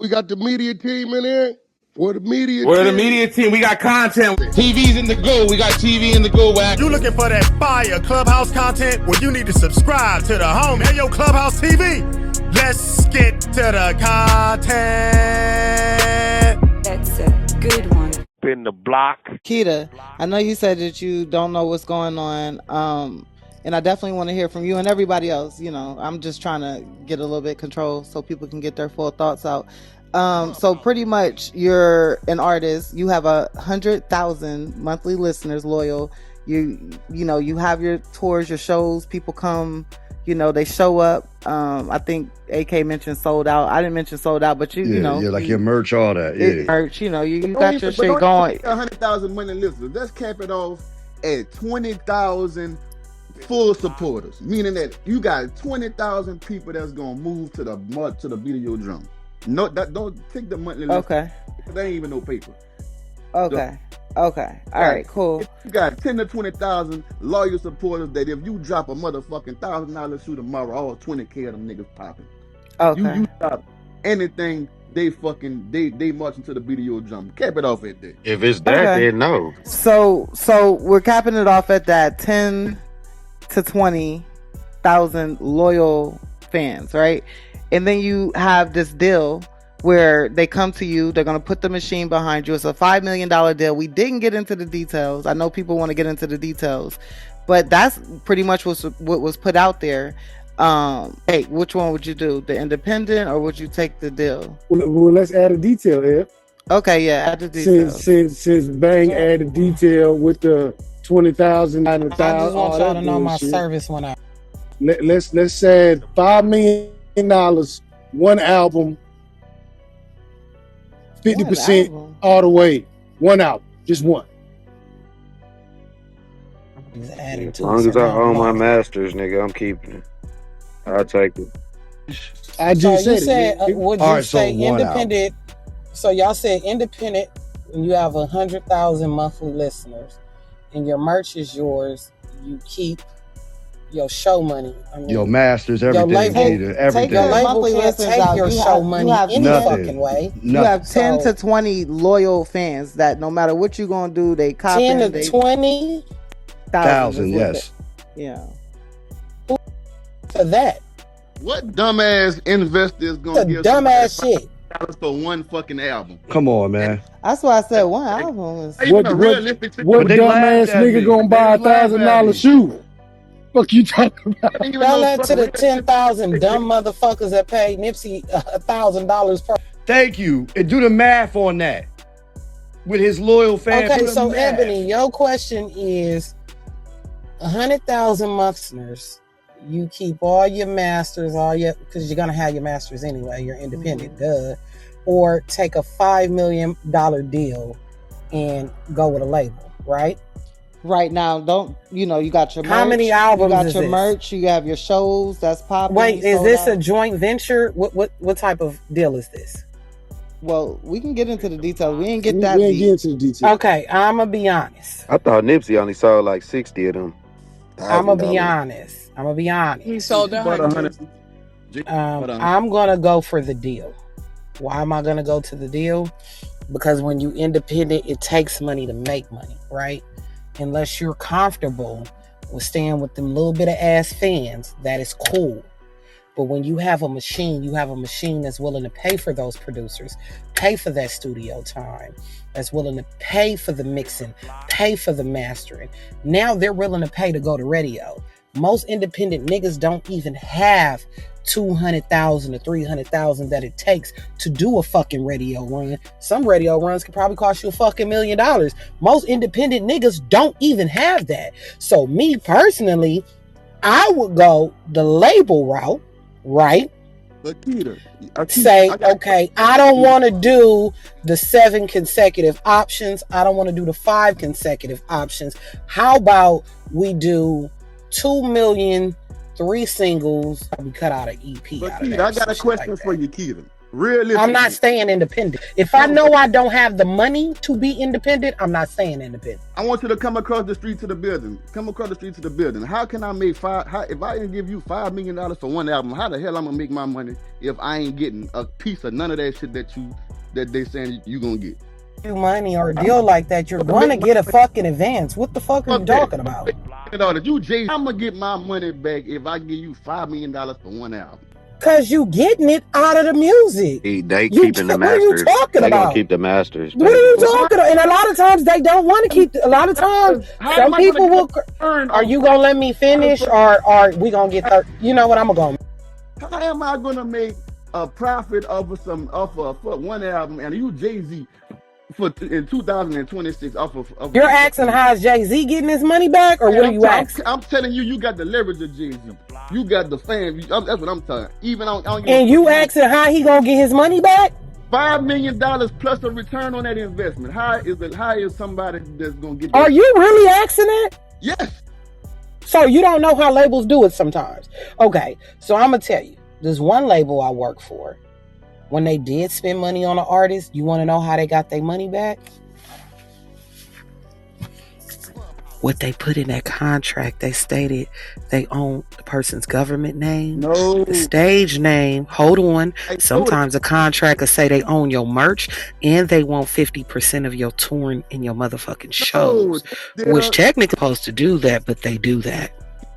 We got the media team in here. We're the media We're the team. media team. We got content. TV's in the go. We got TV in the go. You looking for that fire Clubhouse content? Well, you need to subscribe to the home. Hey, yo, Clubhouse TV. Let's get to the content. That's a good one. In the block. Keita, I know you said that you don't know what's going on, and I definitely want to hear from you and everybody else. You know, I'm just trying to get a little bit control so people can get their full thoughts out. So pretty much, you're an artist. You have 100,000 monthly listeners, loyal. You know, you have your tours, your shows. People come. You know, they show up. I think AK mentioned sold out. I didn't mention sold out, but you know. Yeah, like your merch, all that. Yeah. Merch, you know, you got your shit going. 100,000 money listeners. Let's cap it off at 20,000 full supporters. Meaning that you got 20,000 people that's going to move to the video drum. No, don't take the monthly listeners. Okay. They ain't even no paper. Okay. All right, cool. You got 10 to 20,000 loyal supporters that if you drop a motherfucking $1,000 shoe tomorrow, all 20K of them niggas popping. Okay. You drop anything, they marching to the video drum. Cap it off at that. If it's that, then no. So we're capping it off at that 10 to 20,000 loyal fans, right? And then you have this deal where they come to you, they're going to put the machine behind you. It's a $5 million deal. We didn't get into the details. I know people want to get into the details, but that's pretty much what was put out there. Hey, which one would you do? The independent, or would you take the deal? Well, let's add a detail, Ed. Okay, yeah, add the detail. Since Bang added detail with the 20,000, 90,000. I just want y'all to know my service went out. Let's add $5 million, one album, 50% all the way. One album, just one. As long as I own my masters, nigga, I'm keeping it. I'll take it. I just said would you say independent? So y'all said independent, and you have 100,000 monthly listeners, and your merch is yours. You keep your show money. I mean, your masters, everything. Take your monthly listeners take your show money any fucking way. You have 10 to 20 loyal fans that no matter what you're gonna do, they copy. 10 to 20,000, yes. Yeah. For that. What dumbass investor is gonna give dumbass shit for one fucking album? Come on, man. That's why I said one album. What dumbass nigga gonna buy $1,000 shoe? Fuck you talking about? Tell that to the 10,000 dumb motherfuckers that paid Nipsey $1,000 per. Thank you. And do the math on that with his loyal fans. Okay, so Ebony, your question is 100,000 listeners. You keep all your masters, because you're gonna have your masters anyway. You're independent, duh. Or take a $5 million deal and go with a label, right? Right now, you got your merch. How many albums? You got your merch. You have your shows that's popping. Wait, is this a joint venture? What type of deal is this? Well, we can get into the details. We ain't get that. We ain't get into the details. Okay, I'm gonna be honest. I thought Nipsey only sold like 60 of them. I'm gonna be honest. He sold 100. I'm gonna go for the deal. Why am I gonna go to the deal? Because when you independent, it takes money to make money, right? Unless you're comfortable with staying with them little bit of ass fans, that is cool. But when you have a machine that's willing to pay for those producers, pay for that studio time, that's willing to pay for the mixing, pay for the mastering. Now they're willing to pay to go to radio. Most independent niggas don't even have 200,000 to 300,000 that it takes to do a fucking radio run. Some radio runs could probably cost you a fucking $1 million. Most independent niggas don't even have that. So me personally, I would go the label route, right? But Peter, I don't want to do the 7 consecutive options. I don't want to do the 5 consecutive options. How about we do 2 million, 3 singles? We cut out an EP. But Keita, I got a question for you, Keita. Realistically, I'm not staying independent. If I know I don't have the money to be independent, I'm not staying independent. I want you to come across the street to the building. Come across the street to the building. How can I make if I didn't give you $5 million for one album, how the hell I'm gonna make my money if I ain't getting a piece of none of that shit that they saying you gonna get? You money or a deal like that, you're gonna get a fucking advance. What the fuck are you talking about? You Jay, I'm gonna get my money back if I give you $5 million for one album. Cause you getting it out of the music. They keeping the masters. What are you talking They about? gonna keep the masters. What are you talking about? And a lot of times they don't want to keep. A lot of times, some people will. Are you gonna let me finish, or are we gonna get? You know what? I'm gonna go. How am I gonna make a profit off of one album and you Jay-Z in 2026 off of You're asking how is Jay-Z getting his money back, or what are you asking? I'm telling you, you got the leverage of Jay-Z. You got the fans. That's what I'm telling. Even on and you asking how he gonna get his money back? $5 million plus a return on that investment. How is somebody that's gonna get that? Are you really asking that? Yes. So you don't know how labels do it sometimes. Okay, so I'm gonna tell you. There's one label I work for. When they did spend money on an artist, you want to know how they got their money back? What they put in that contract, they stated they own the person's government name, the stage name. Hold on. Sometimes a contract will say they own your merch and they want 50% of your touring and your motherfucking shows, which technically supposed to do that, but they do that.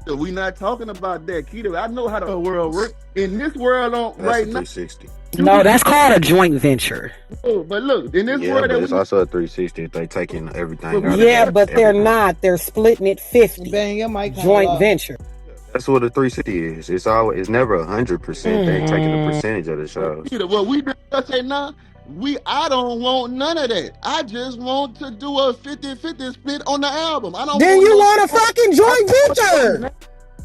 We're not talking about that, Keita. I know how the world works. In this world, right now, 360. No, that's called a joint venture. But look, in this world, but it's also a 360 if they taking everything. Yeah, but they're not. They're splitting it 50. Bang, your mic joint venture. That's what a 360 is. It's never 100%. They ain't taking a percentage of the shows. Well, we just say now. I don't want none of that. I just want to do a 50-50 split on the album. Then you want a fucking joint venture.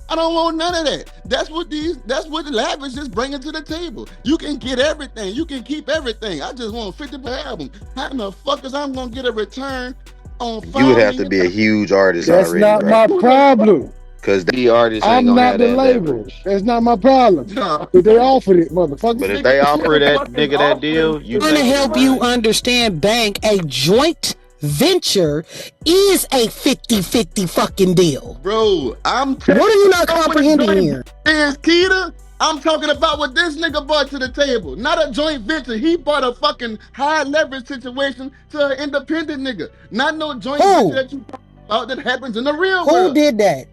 I don't want none of that. That's what Lavish is bringing to the table. You can get everything. You can keep everything. I just want 50 per album. How in the fuck is I'm gonna get a return on $5 You would have to be a huge artist That's already. That's not my problem. Because the artists ain't I'm gonna not have the that label. leverage. That's not my problem. But they offered it, motherfucker. But if they offer that nigga that deal, you I'm gonna help you understand, Bank. A joint venture is a 50-50 fucking deal. Bro, what are you not comprehending here? Is Keita? I'm talking about what this nigga brought to the table. Not a joint venture. He brought a fucking high leverage situation to an independent nigga. Not no joint venture that you talk about that happens in the real world. Who did that?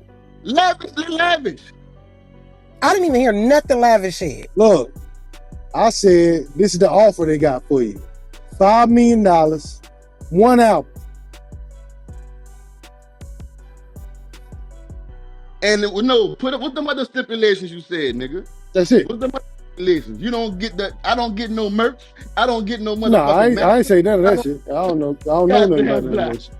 Lavish. I didn't even hear nothing Lavish said. Look, I said this is the offer they got for you. $5 million, one album. And no, what them other stipulations you said, nigga? That's it. What them other stipulations? You don't get that. I don't get no merch. I don't get no motherfucking. No, I ain't say none of that shit. I don't know nothing about that shit.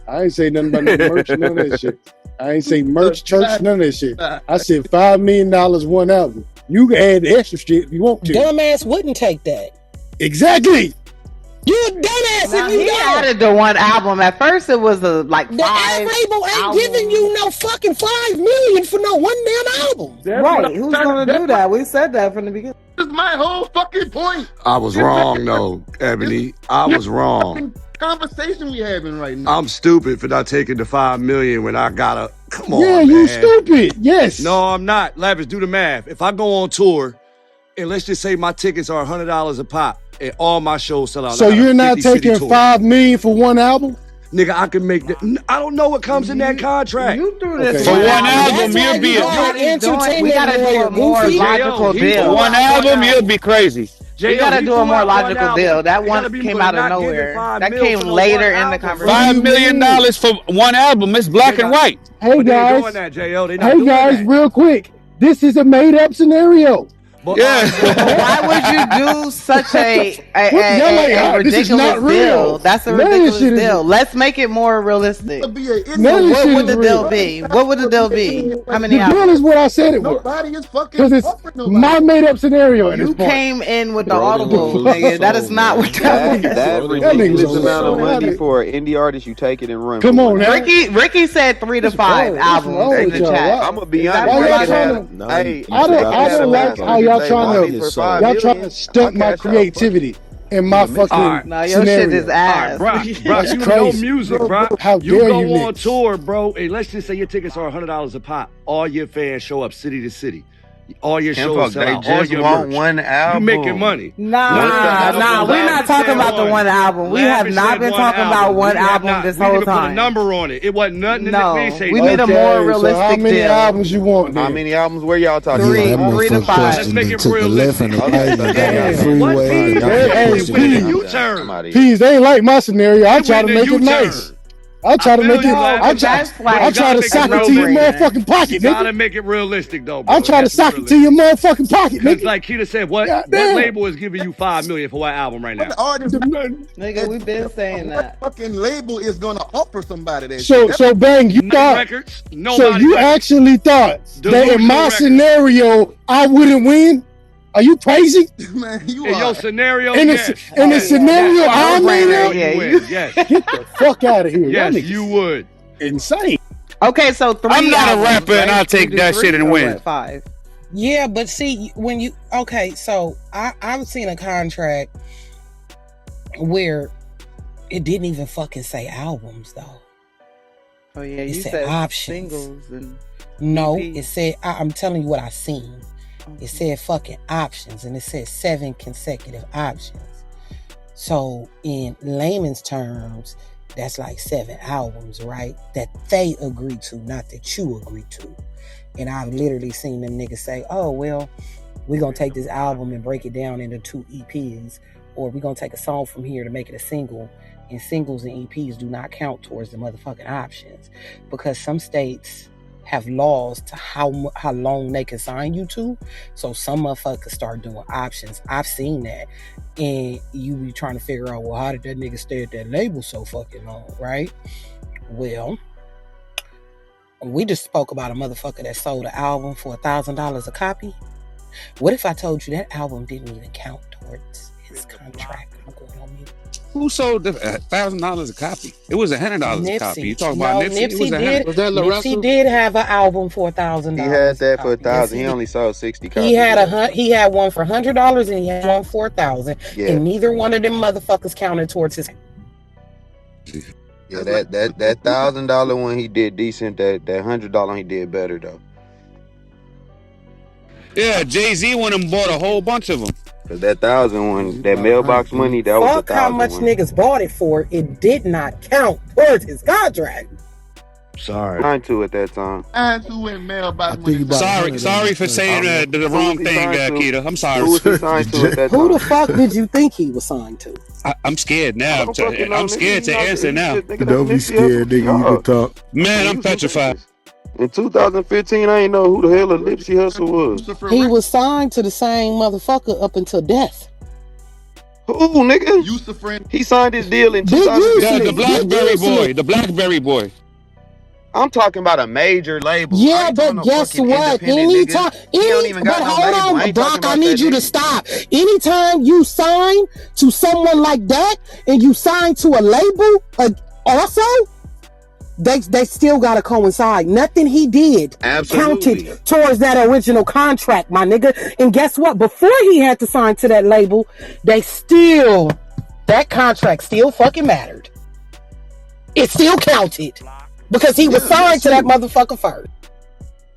I ain't say nothing about no merch, none of that shit. I ain't say merch, church, none of that shit. I said $5 million, one album. You can add the extra shit if you want to. Dumbass wouldn't take that. Exactly. You a dumbass now, if you he don't. added the one album. At first, it was like the five. The label ain't giving you no fucking $5 million for no one damn album. Right? Who's gonna do that? We said that from the beginning. This is my whole fucking point. I was wrong though, Ebony. I was wrong. Conversation we having right now. I'm stupid for not taking the $5 million when I gotta. Come on, yeah, you stupid. Yes. No, I'm not. Lavish, do the math. If I go on tour, and let's just say my tickets are $100 a pop, and all my shows sell out. So you're not taking $5 million for one album? Nigga, I can make that. I don't know what comes in that contract. You threw this for one album. You'll be we gotta do a more logical deal. For one album, you'll be crazy. We gotta do a more logical deal. That one came out of nowhere. That came later in the conversation. $5 million for one album. It's black and white. Hey guys, real quick. This is a made-up scenario. Why would you do such a ridiculous deal? That's a ridiculous deal. Let's make it more realistic. What would the deal be? What would the deal be? How many hours? The deal is what I said it was. Nobody is fucking. Because it's my made-up scenario. You came in with the audible, nigga. That is not what that ridiculous amount of money for an indie artist. You take it and run. Come on, now. Ricky said 3 to 5 albums in the chat. I'm gonna be honest. I don't like how y'all y'all They trying want to me for So- $5 y'all trying million. to stunt I my cash out, fuck it. creativity and my Yeah, make fucking All right. No, your scenario. shit is All right, ass. bro, That's you know crazy. music, bro. How You dare go you, on Nips? tour, bro, and let's just say your tickets are $100 a pop. All your fans show up city to city. All your shows Kinfolk, sell they out. All just your want merch. one You making album. money. Nah, we're not talking about the one album. We have Lavish not said been one talking about album. one We have album not. this We whole didn't even put a time. number on it. It wasn't nothing. We No, didn't say we nothing. need a more So how realistic many deal. albums you want How then? many albums were y'all talking Three, about? three to Let's five. make it realistic. Okay, so they got Damn. like What, five. Pete? Y'all Hey, got hey, It went in a Pete. I'm U-turn. out of here. Peas, they ain't like my scenario. I It try went to in a make it U-turn. nice. I try to make it. No, I but try. that's like I try to make sock it it to your no-brainer. motherfucking pocket, You gotta nigga. make it realistic, though, bro. I try to That's sock it to realistic. your motherfucking pocket, Because, nigga. like Keita said, what Goddamn. label is giving you $5 million for what album right What now? the artist, Nigga, we been saying that. what fucking label is gonna offer somebody that So shit? so bang, you Night thought. Records. So Nobody you records. actually thought that in Delusional my records. scenario I wouldn't win? Are you crazy? Man, you In are. your scenario, In the yes. in the yeah. scenario That's a I'm in, no-brainer. now, Yeah, you you- win. Yes. get the fuck out of here. Y'all Yes, niggas you would. insane. Okay, so three I'm not a albums, rapper, and right? I'll take We do that three shit and or win. what, 5? Yeah, but see, when you so I've seen a contract where it didn't even fucking say albums though. Oh yeah, It you said said options. singles and No, EP. it said I'm telling you what I seen. It said fucking options, and it said 7 consecutive options. So in layman's terms, that's like 7 albums, right? That they agree to, not that you agree to. And I've literally seen them niggas say, oh, well, we're going to take this album and break it down into 2 EPs, or we're going to take a song from here to make it a single. And singles and EPs do not count towards the motherfucking options, because some states have laws to how long they can sign you to. So some motherfuckers start doing options. I've seen that. And you be trying to figure out, well, how did that nigga stay at that label so fucking long, right? Well, we just spoke about a motherfucker that sold an album for $1,000 a copy. What if I told you that album didn't even count towards his contract? I'm going on mute. Who sold the $1,000 a copy? It was $100 a copy. You talking about Nipsey? It was did. Was that Nipsey did have an album for $1,000. He had that for copy. $1,000. He Yes, only sold 60 copies. he had one for $100 and he had one for $1,000. Yeah. And neither one of them motherfuckers counted towards his. Yeah, that $1,000 one he did decent. That $100 he did better though. Yeah, Jay-Z went and bought a whole bunch of them. Cause that 1,000 one, that mailbox money, that was Fuck how much 1,000 one. niggas bought it for. It did not count towards his contract. Sorry. Signed to at that time. And to win mailbox money. Sorry for saying the wrong he thing, signed to? Keita. I'm sorry. Who was he signed to at that Who time? the fuck did you think he was signed to? I'm scared now. don't fucking know, I'm nigga. scared to You know, answer you now. just thinking Don't be of Nipsey scared, Hussle. nigga. You can talk. Man, I'm petrified. In 2015, I ain't know who the hell a Nipsey Hussle was. He was signed to the same motherfucker up until death. Who, nigga? Yusuf friend. He signed his deal in Big 2015. The Blackberry boy. The Blackberry boy. I'm talking about a major label. I Yeah, ain't but talking no guess fucking what? independent Anytime, nigga. He don't even got but no hold label. I on, ain't Doc, talking I about need that you to nigga. stop. Anytime you sign to someone like that, and you sign to a label, also, they still gotta coincide. Nothing he did Absolutely. counted towards that original contract, my nigga. And guess what? Before he had to sign to that label, that contract still fucking mattered. It still counted. Because he was signed to that motherfucker first.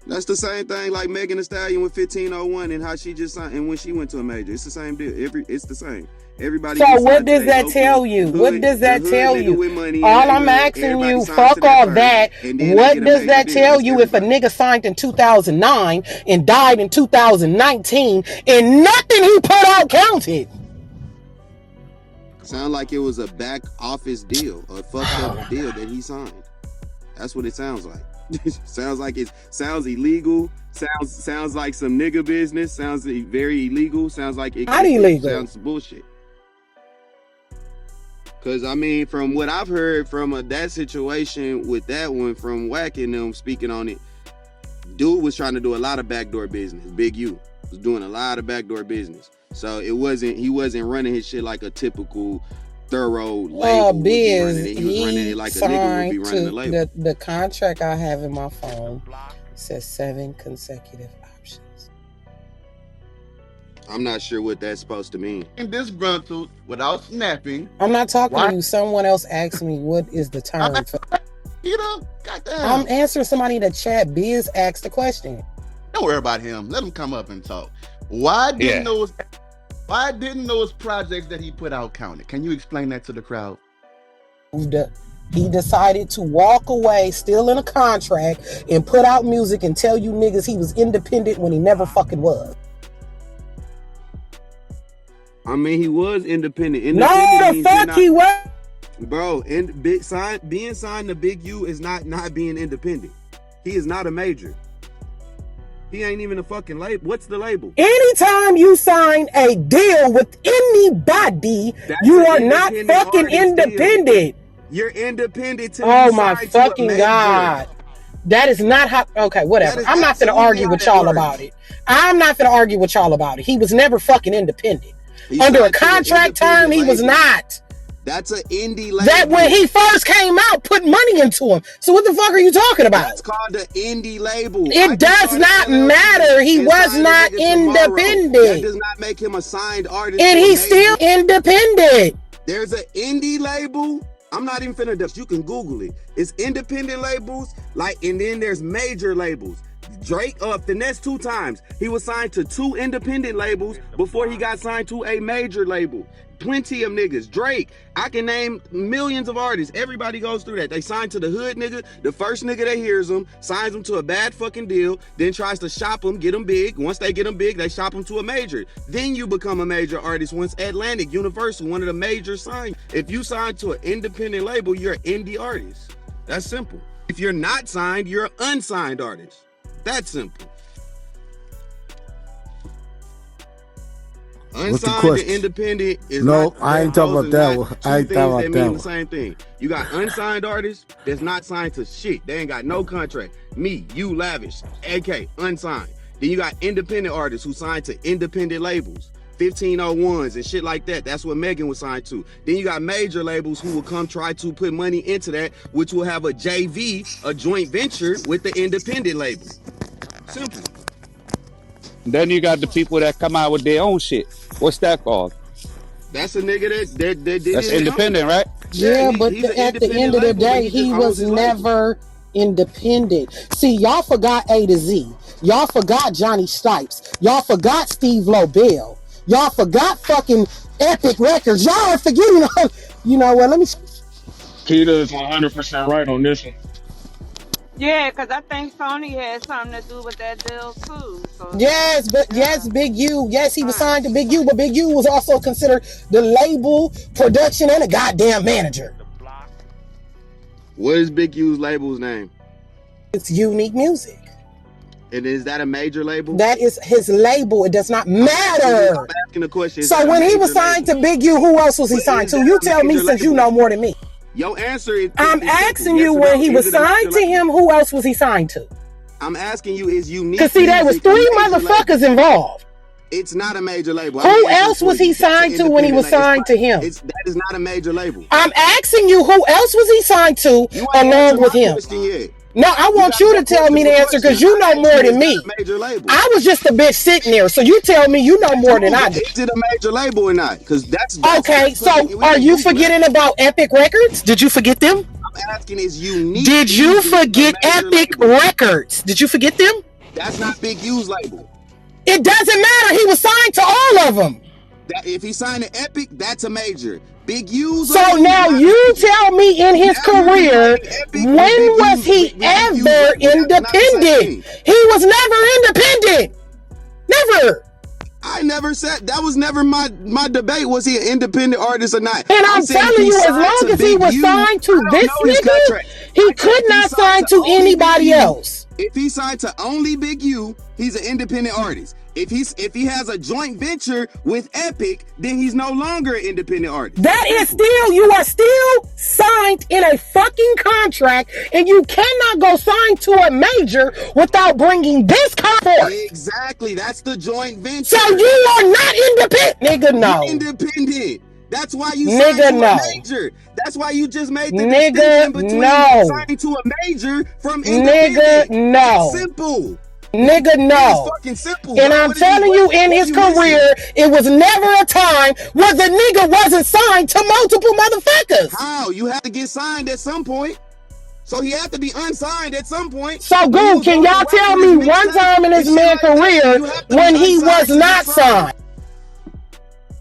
That's the same thing like Megan Thee Stallion with 1501 and how she just signed and when she went to a major. It's the same deal. It's the same. Everybody. So gets what signed to does a that local tell you? hood- What does that the hood tell nigga you? with money in All the I'm hood. asking Everybody you, signed to fuck all first, that. and then they What get a does major that deal. tell That's you if a nigga signed in 2009 and died in 2019 and nothing he put out counted? Sound like it was a back office deal, a fucked up deal that he signed. That's what it sounds like. Sounds illegal. Sounds like some nigga business. Sounds very illegal. Sounds like it Not illegal. Sounds bullshit. Cause I mean, from what I've heard from that situation with that one from Wack and them speaking on it, dude was trying to do a lot of backdoor business. Big U was doing a lot of backdoor business. So he wasn't running his shit like a typical thorough label. would be running Biz, it. He was running he it like a nigga would be signed running the to label. the contract I have in my phone says 7 consecutive options. I'm not sure what that's supposed to mean. And disgruntled without snapping. I'm not talking Why? to you. Someone else asked me what is the term for. You know, goddamn. I'm answering somebody in the chat. Biz asked the question. Don't worry about him. Let him come up and talk. Why didn't those projects that he put out count it? Can you explain that to the crowd? He decided to walk away, still in a contract, and put out music and tell you niggas he was independent when he never fucking was. I mean, he was independent. No, the fuck he was. Bro, being signed to Big U is not being independent. He is not a major. He ain't even a fucking label. What's the label? Anytime you sign a deal with anybody, you are not fucking independent. You're independent till oh you my sign fucking to a God. That is not how. Okay, whatever. I'm not gonna argue with y'all about it. He was never fucking independent. Under a contract term, he was not. That's an indie label. That when he first came out, put money into him. So what the fuck are you talking about? That's called an indie label. It does not matter. He was not independent. That does not make him a signed artist. And he's still independent. There's an indie label. I'm not even finna. You can Google it. It's independent labels, and then there's major labels. Drake finesse 2 times. He was signed to 2 independent labels before he got signed to a major label. Plenty of niggas. Drake, I can name millions of artists. Everybody goes through that. They sign to the hood nigga. The first nigga that hears them signs them to a bad fucking deal, then tries to shop them, get them big. Once they get them big, they shop them to a major. Then you become a major artist once Atlantic, Universal, one of the majors sign. If you sign to an independent label, you're an indie artist. That's simple. If you're not signed, you're an unsigned artist. That's simple. Unsigned and independent is no, I ain't talking about that one. I ain't talking about that mean one. the same thing. You got unsigned artists that's not signed to shit. They ain't got no contract. Me, you, Lavish, AK, unsigned. Then you got independent artists who signed to independent labels, 1501s and shit like that. That's what Megan was signed to. Then you got major labels who will come try to put money into that, which will have a JV, a joint venture with the independent label. Simple. Then you got the people that come out with their own shit. What's that called? That's a nigga that did That's independent, right? Yeah, but at the end of the day, he was never independent. See, y'all forgot A to Z. Y'all forgot Johnny Stipes. Y'all forgot Steve Lobel. Y'all forgot fucking Epic Records. Y'all are forgetting. You know what? Let me. Peter is 100% right on this one. Yeah, because I think Sony had something to do with that deal too. So yes, but yes, Big U. Yes, he was signed to Big U, but Big U was also considered the label, production, and a goddamn manager. What is Big U's label's name? It's Unique Music. And is that a major label? That is his label. It does not matter. I'm asking the question. So when he was signed to Big U, who else was he signed to? You tell me since you know more than me. Your answer is. I'm asking you when he was signed to him, who else was he signed to? I'm asking you, is Unique? Because see, there was 3 motherfuckers involved. It's not a major label. Who else was he signed to when he was signed to him? That is not a major label. I'm asking you, who else was he signed to along with him? No, I want you to tell me the answer because you know more than me. I was just a bitch sitting there, so you tell me you know more than I do. Is it a major label or not? Because that's okay. So are you forgetting about Epic Records? Did you forget them? I'm asking, is Unique? Did you forget Epic Records? Did you forget them? That's not Big U's label. It doesn't matter. He was signed to all of them. If he signed to Epic, that's a major. Big U's. So now you tell me in his career, when was he ever independent? He was never independent. Never. I never said that. Was never my debate. Was he an independent artist or not? And I'm telling you, as long as he was signed to this nigga, he could not sign to anybody else. If he signed to only Big U, he's an independent artist. If he has a joint venture with Epic, then he's no longer an independent artist. That is still, you are still signed in a fucking contract, and you cannot go sign to a major without bringing this contract. Exactly, that's the joint venture. So you are not independent, nigga. No, you're independent. That's why you signed to a major. That's why you just made the distinction between signing to a major from independent. Nigga, no. It's simple. Nigga, no. Fucking simple. And I'm telling you, in his career, it was never a time where the nigga wasn't signed to multiple motherfuckers. How? You have to get signed at some point. So he had to be unsigned at some point. So, Goon, can y'all tell me one time in his man's career when he was not signed?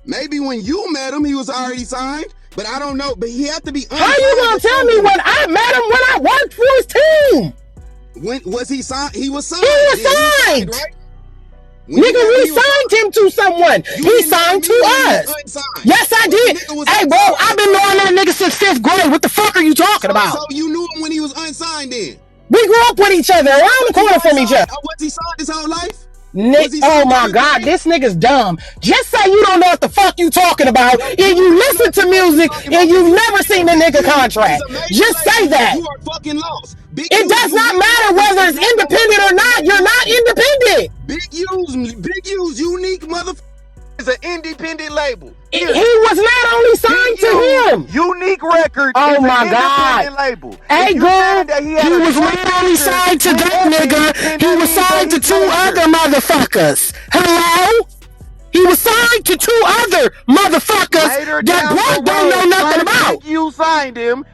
Maybe when you met him, he was already signed. But I don't know. But he had to be unsigned. How you gonna tell me when I met him when I worked for his team? When was he signed? He was signed. He was signed. Right? Nigga, we signed him to someone. He signed to us. Yes, I did. Hey, bro, I've been knowing that nigga since 5th grade. What the fuck are you talking about? So you knew him when he was unsigned then? We grew up with each other, around the corner from each other. Was he signed his whole life? Oh my God, this nigga's dumb. Just say you don't know what the fuck you talking about, and you listen to music, and you've never seen the nigga contract. Just say that. You are fucking lost. It does not matter whether it's independent or not. You're not independent. Big U's unique motherfucker is an independent label. He was not only signed to him. Unique Records. Oh my God. Label. Hey, girl, he was not only signed to that nigga. He was signed to 2 other motherfuckers. Hello? He was signed to 2 other motherfuckers that Blunt don't know nothing about. You signed him.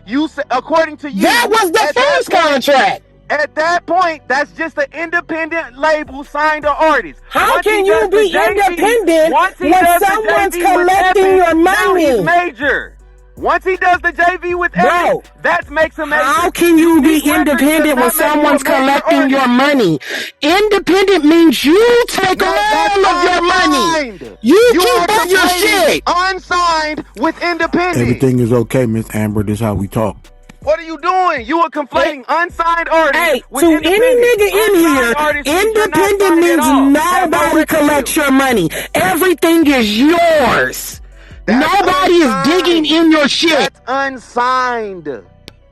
According to you. That was the first contract. At that point, that's just an independent label signed to artists. How can you be independent when someone's collecting your money? Major. Once he does the JV with Epic, that makes him major. How can you be independent when someone's collecting your money? Independent means you take all of your money. You keep up your shit. Unsigned with independent. Everything is okay, Miss Amber. This is how we talk. What are you doing? You are conflating unsigned artists with to any nigga in here, independent means nobody collects your money. Everything is yours. Nobody is digging in your shit. That's unsigned.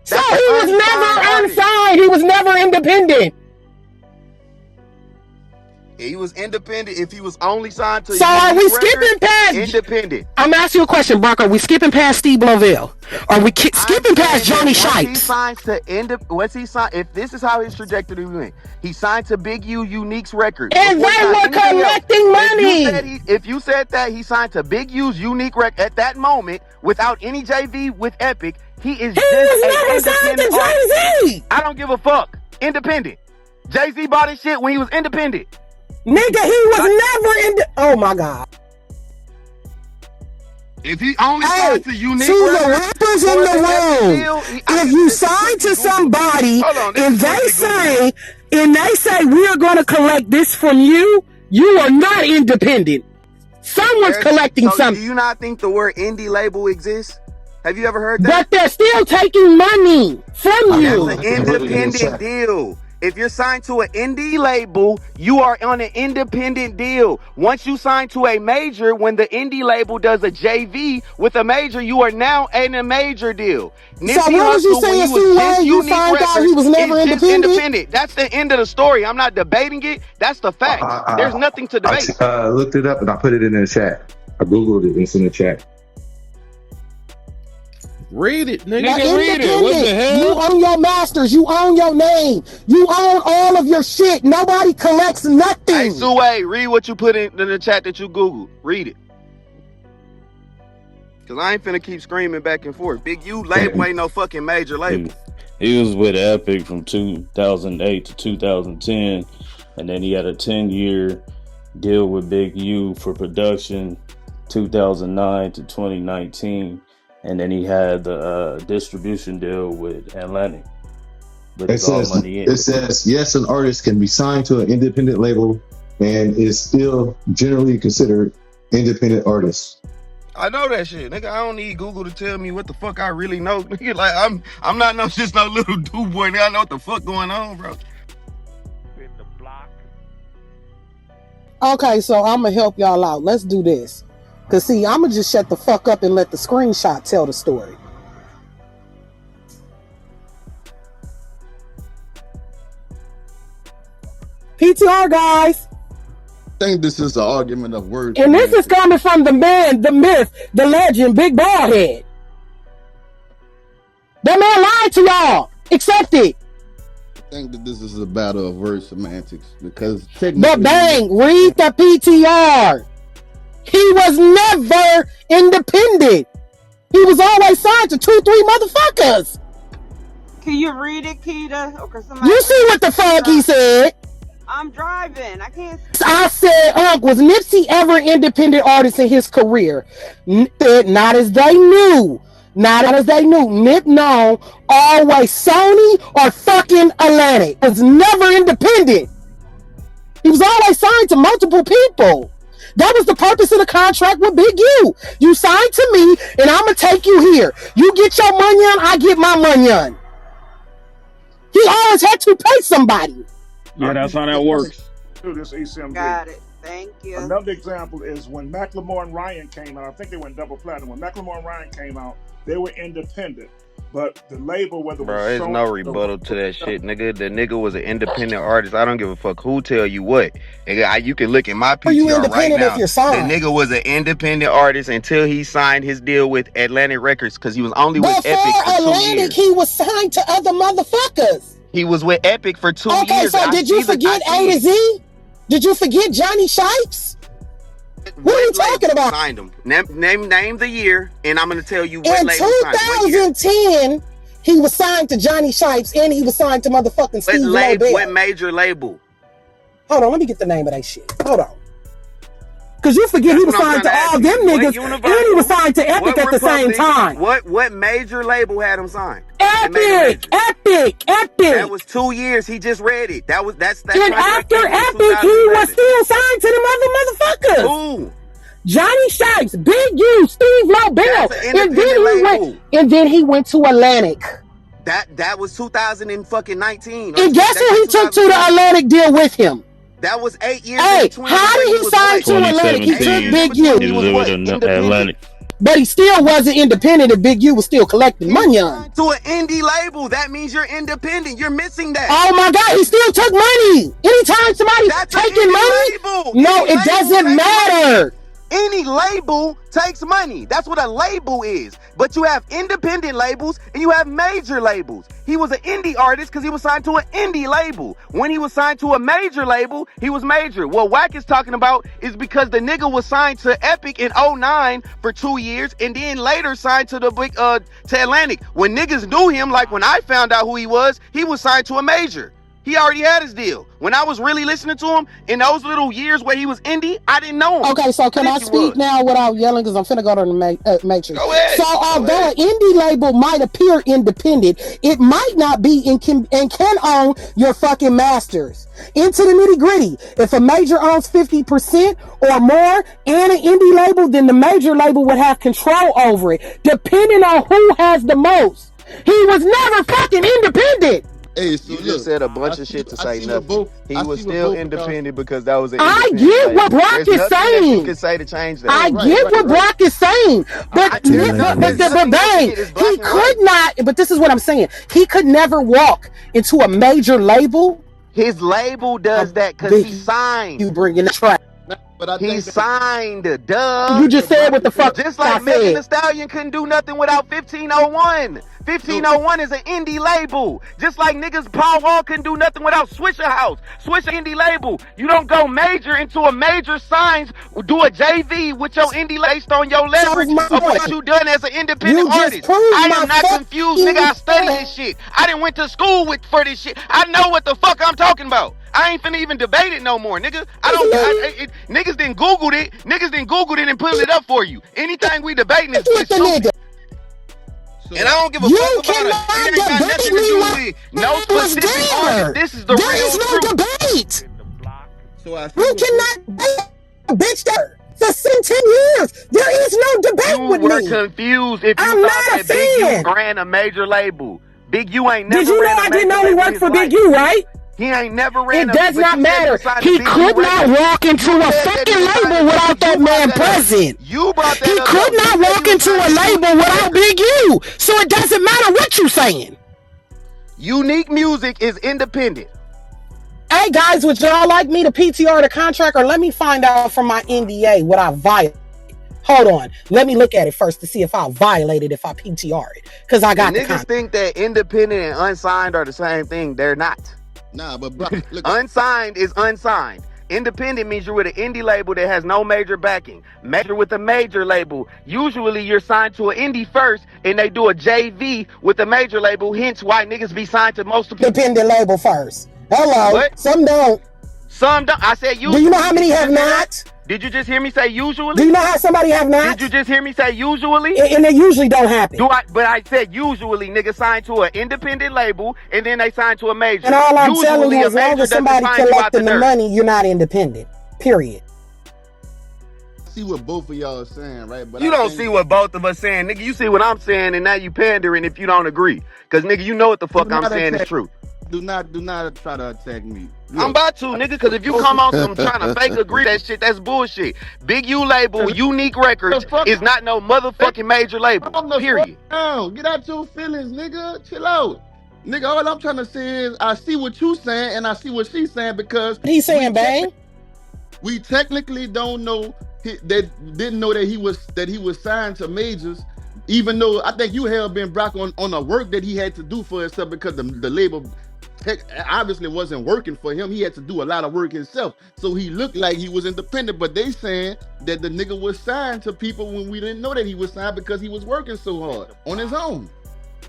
So he was never unsigned. He was never independent. He was independent if he was only signed to. So are we skipping past independent? I'm asking you a question, Brock. Are we skipping past Steve Lovell? Are we skipping past Johnny Shipes? He signs to what's he signed? If this is how his trajectory went, he signed to Big U Unique's record, and they were collecting money. If you said that he signed to Big U's Unique record at that moment without any JV with Epic, he was never signed to Jay-Z. I don't give a fuck. Independent. Jay-Z bought his shit when he was independent. Nigga, he was never in. Oh my God. If he only signed to Unique to the rappers in the room, if you sign to somebody and they say we are going to collect this from you, you are not independent. Someone's collecting something. Do you not think the word indie label exists? Have you ever heard that? But they're still taking money from you. That's an independent deal. If you're signed to an indie label, you are on an independent deal. Once you sign to a major, when the indie label does a JV with a major, you are now in a major deal. Nipsey Hussle, when he was just Unique Records, he was never independent. That's the end of the story. I'm not debating it. That's the fact. There's nothing to debate. I looked it up and I put it in the chat. I Googled it. It's in the chat. Read it, nigga. Read it. What the hell? You own your masters. You own your name. You own all of your shit. Nobody collects nothing. Hey, Suey, read what you put in the chat that you Googled. Read it. Because I ain't finna keep screaming back and forth. Big U label ain't no fucking major label. He was with Epic from 2008 to 2010. And then he had a 10-year deal with Big U for production 2009 to 2019. And then he had the distribution deal with Atlantic. It says, yes, an artist can be signed to an independent label and is still generally considered independent artist. I know that shit, nigga. I don't need Google to tell me what the fuck I really know. Nigga, like I'm not just no little dude boy. Nigga, I know what the fuck going on, bro. Okay, so I'm gonna help y'all out. Let's do this. Cause see, I'ma just shut the fuck up and let the screenshot tell the story. PTR, guys. I think this is an argument of words. And this is coming from the man, the myth, the legend, Big Baldhead. That man lied to y'all. Accept it. think that this is a battle of word semantics because But technically, bang, read the PTR. He was never independent. He was always signed to 2-3 motherfuckers. Can you read it, Keita? Or can somebody You see what the fuck he said? I'm driving. I can't. I said, was Nipsey ever an independent artist in his career? Not as they knew. Not as they knew. Nip known always Sony or fucking Atlantic. Was never independent. He was always signed to multiple people. That was the purpose of the contract with Big U. You signed to me, and I'm gonna take you here. You get your money on, I get my money on. He always had to pay somebody. Yeah, that's how that works. Do this ECMD. Got it. Thank you. Another example is when Macklemore and Ryan came out. I think they went double platinum. When Macklemore and Ryan came out, they were independent. But the label, whether it was Bro, there's no rebuttal to that shit, nigga. The nigga was an independent artist. I don't give a fuck who tell you what. Nigga, you can look at my Are you PTR right independent now. if you're signed? The nigga was an independent artist until he signed his deal with Atlantic Records because he was only with Before Epic for 2 Atlantic, years. he was signed to other motherfuckers. He was with Epic for 2 Okay, years. so did you forget A to Z? Did you forget Johnny Shipes? What are you talking about? Signed him. Name the year, and I'm gonna tell you what In label signed. What year? 2010, he was signed to Johnny Shipes, and he was signed to motherfucking Steve Lobel. What major label? Hold on, let me get the name of that shit. Hold on. Because you forget he was signed to all them niggas, and he was signed to Epic at the same time. What major label had him signed? Epic. That was 2 years. He just read it. That's And after Epic, he was still signed to the motherfuckers. Who? Johnny Shipes, Big U, Steve Lobel, and then he went to Atlantic. That was 2019. And guess who he took to the Atlantic deal with him? That was 8 years. Hey, how did he sign to Atlantic? He took Big U. He was with Atlantic. But he still wasn't independent if Big U was still collecting money on. To an indie label, that means you're independent. You're missing that. Oh my God, he still took money. Anytime somebody's taking money, no, it doesn't matter. Any label takes money. That's what a label is. But you have independent labels and you have major labels. He was an indie artist because he was signed to an indie label. When he was signed to a major label, he was major. What Wack is talking about is because the nigga was signed to Epic in 2009 for 2 years and then later signed to the big to Atlantic. When niggas knew him, like when I found out who he was signed to a major. He already had his deal. When I was really listening to him in those little years where he was indie, I didn't know him. Okay, so can I speak now without yelling? Because I'm finna go to the Matrix. Go ahead. So although an indie label might appear independent, it might not be and can own your fucking masters. Into the nitty gritty. If a major owns 50% or more and an indie label, then the major label would have control over it, depending on who has the most. He was never fucking independent. Hey, so you just said a bunch of shit to say nothing. He was still independent because that was an I get what Brock is saying. You can say to change that. I get what Brock is saying, but bang, he could not. But this is what I'm saying. He could never walk into a major label. His label does that because he signed. You bring in the track. But he signed, duh. You just said what the fuck. Just like Megan Thee Stallion couldn't do nothing without 1501. 1501 is an indie label. Just like niggas Paul Wall couldn't do nothing without Swisher House. Swisher indie label. You don't go major into a major signs, do a JV with your indie based on your leverage of what you done as an independent artist. I am not confused, nigga. I studied this shit. I didn't went to school for this shit. I know what the fuck I'm talking about. I ain't finna even debate it no more, nigga. Niggas didn't Googled it. Niggas didn't Googled it and put it up for you. Anything we debating is stupid. And I don't give a fuck about it. It ain't got nothing to do with no specific artist. This is the real truth. Debate. So you cannot debate a bitch there for 10 years. There is no debate with me. You were confused if you thought that Big U ran a major label. Big U ain't never. Did you know I didn't only work for Big U, right? He ain't never ran. It does not matter. He could not walk into a fucking label without that man present. You brought that. He could not walk into a label without Big U. So it doesn't matter what you saying. Unique Music is independent. Hey guys, would y'all like me to PTR the contract, or let me find out from my NDA what I violate? Hold on. Let me look at it first to see if I violated if I PTR it. Because I got the niggas think that independent and unsigned are the same thing. They're not. Nah, but bro, look, unsigned is unsigned. Independent means you're with an indie label that has no major backing. Major with a major label. Usually you're signed to an indie first and they do a JV with a major label. Hence why niggas be signed to most of independent label first. Hello. What? Some don't. Some don't. I said usually. Do you know how many have not? Did you just hear me say usually? Do you know how somebody have not? Did you just hear me say usually? And they usually don't happen. But I said usually niggas signed to an independent label and then they signed to a major. And all I'm usually telling you, as long as somebody collecting the money, you're not independent. Period. See what both of y'all are saying, right? But you don't see what both of us saying, nigga. You see what I'm saying, and now you pandering if you don't agree. Cause nigga, you know what the fuck I'm saying is true. Do not try to attack me. Look, I'm about to, nigga, because if you come on some trying to fake agree that shit, that's bullshit. Big U label, Unique Records is not no motherfucking major label. Period. Get out your feelings, nigga. Chill out. Nigga, all I'm trying to say is I see what you saying and I see what she's saying because he's saying, bang. We technically don't know didn't know that he was signed to majors, even though I think you held Ben Brock on the work that he had to do for himself because the label obviously wasn't working for him. He had to do a lot of work himself. So he looked like he was independent, but they saying that the nigga was signed to people when we didn't know that he was signed because he was working so hard on his own.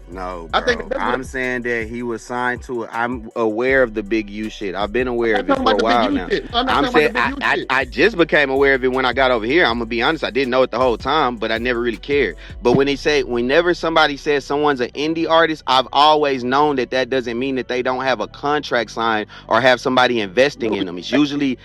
No, bro. I'm saying that he was signed to it. I'm aware of the Big U shit. I've been aware of it for a while now. I'm saying I just became aware of it when I got over here. I'm gonna be honest. I didn't know it the whole time, but I never really cared. But when they say, whenever somebody says someone's an indie artist, I've always known that doesn't mean that they don't have a contract signed or have somebody investing in them. It's usually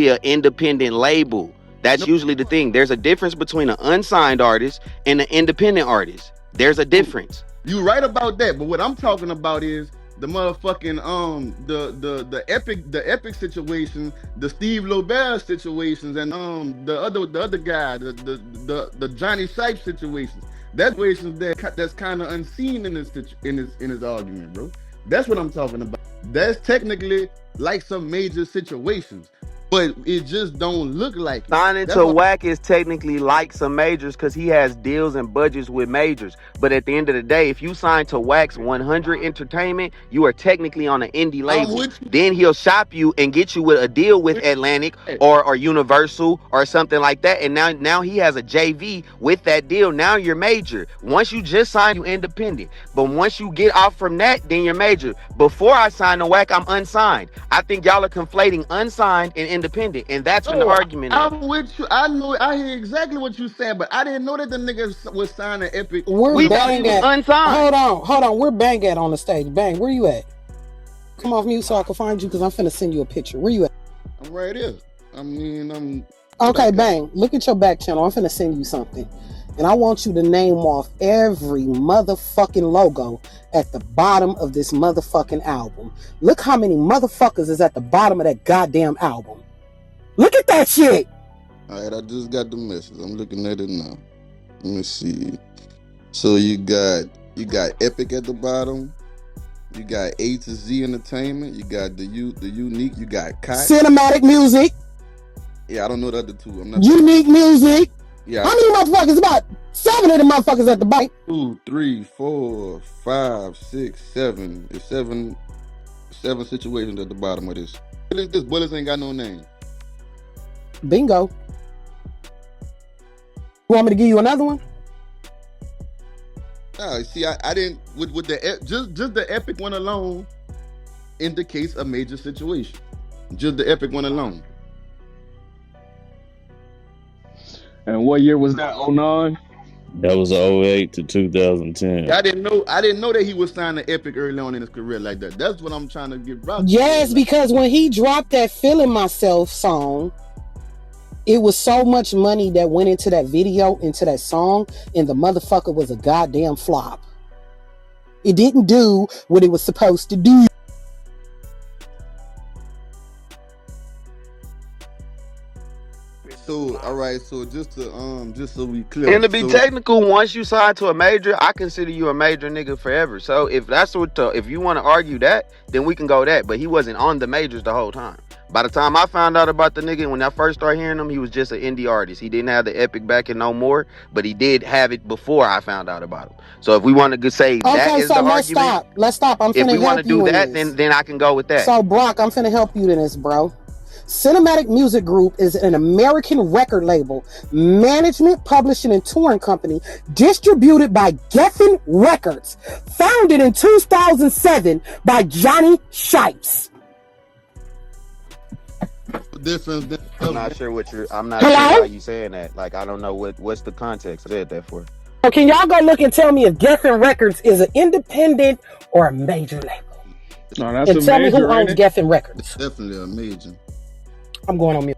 an independent label. That's usually the thing. There's a difference between an unsigned artist and an independent artist. There's a difference. You right about that, but what I'm talking about is the motherfucking the epic situation, the Steve Lobel situations, and the other guy, the Johnny Sipes situations. That situations that's kind of unseen in his argument, bro. That's what I'm talking about. That's technically like some major situations, but it just don't look like it. Signing to Wack is technically like some majors because he has deals and budgets with majors. But at the end of the day, if you sign to Wack's 100 Entertainment, you are technically on an indie label. Then he'll shop you and get you with a deal with Atlantic or Universal or something like that. And now he has a JV with that deal. Now you're major. Once you just sign, you independent. But once you get off from that, then you're major. Before I sign to Wack, I'm unsigned. I think y'all are conflating unsigned and independent, and that's when the argument is. I'm with you. I hear exactly what you're saying, but I didn't know that the niggas was signing Epic. We're bang at unsigned. Hold on. We're bang at on the stage. Bang, where you at? Come off mute so I can find you because I'm finna send you a picture. Where you at? I'm right here. I mean, I'm okay. Bang, look at your back channel. I'm finna send you something, and I want you to name off every motherfucking logo at the bottom of this motherfucking album. Look how many motherfuckers is at the bottom of that goddamn album. Look at that shit. All right, I just got the message. I'm looking at it now. Let me see. So you got Epic at the bottom. You got A to Z Entertainment. You got the Unique. You got Cot. Cinematic Music. Yeah, I don't know the other two. I'm not Unique Music. Yeah. How many motherfuckers? About 7 of the motherfuckers at the bottom. 2, 3, 4, 5, 6, 7. There's seven situations at the bottom of this. This bullets ain't got no name. Bingo. You want me to give you another one? See, I didn't with the just the Epic one alone indicates a major situation. Just the Epic one alone. And what year was that? 09? That was 08 to 2010. I didn't know that he was signed to Epic early on in his career like that. That's what I'm trying to get right. Yes, because when he dropped that "Feeling Myself" song, it was so much money that went into that video, into that song, and the motherfucker was a goddamn flop. It didn't do what it was supposed to do. So, all right, so just so we clear. And to be technical, once you sign to a major, I consider you a major nigga forever. So if that's if you want to argue that, then we can go that. But he wasn't on the majors the whole time. By the time I found out about the nigga, when I first started hearing him, he was just an indie artist. He didn't have the epic backing no more, but he did have it before I found out about him. So if we want to say that is the argument, let's stop. I'm if finna we want to help you do in that, this. then I can go with that. So Brock, I'm finna help you in this, bro. Cinematic Music Group is an American record label, management, publishing, and touring company distributed by Geffen Records, founded in 2007 by Johnny Shipes. Difference. I'm not sure what you're. I'm not sure why you saying that. Like, I don't know what's the context. I said that for. So can y'all go look and tell me if Geffen Records is an independent or a major label? No, that's and a tell major, me who owns Geffen Records. Definitely a major. I'm going on mute.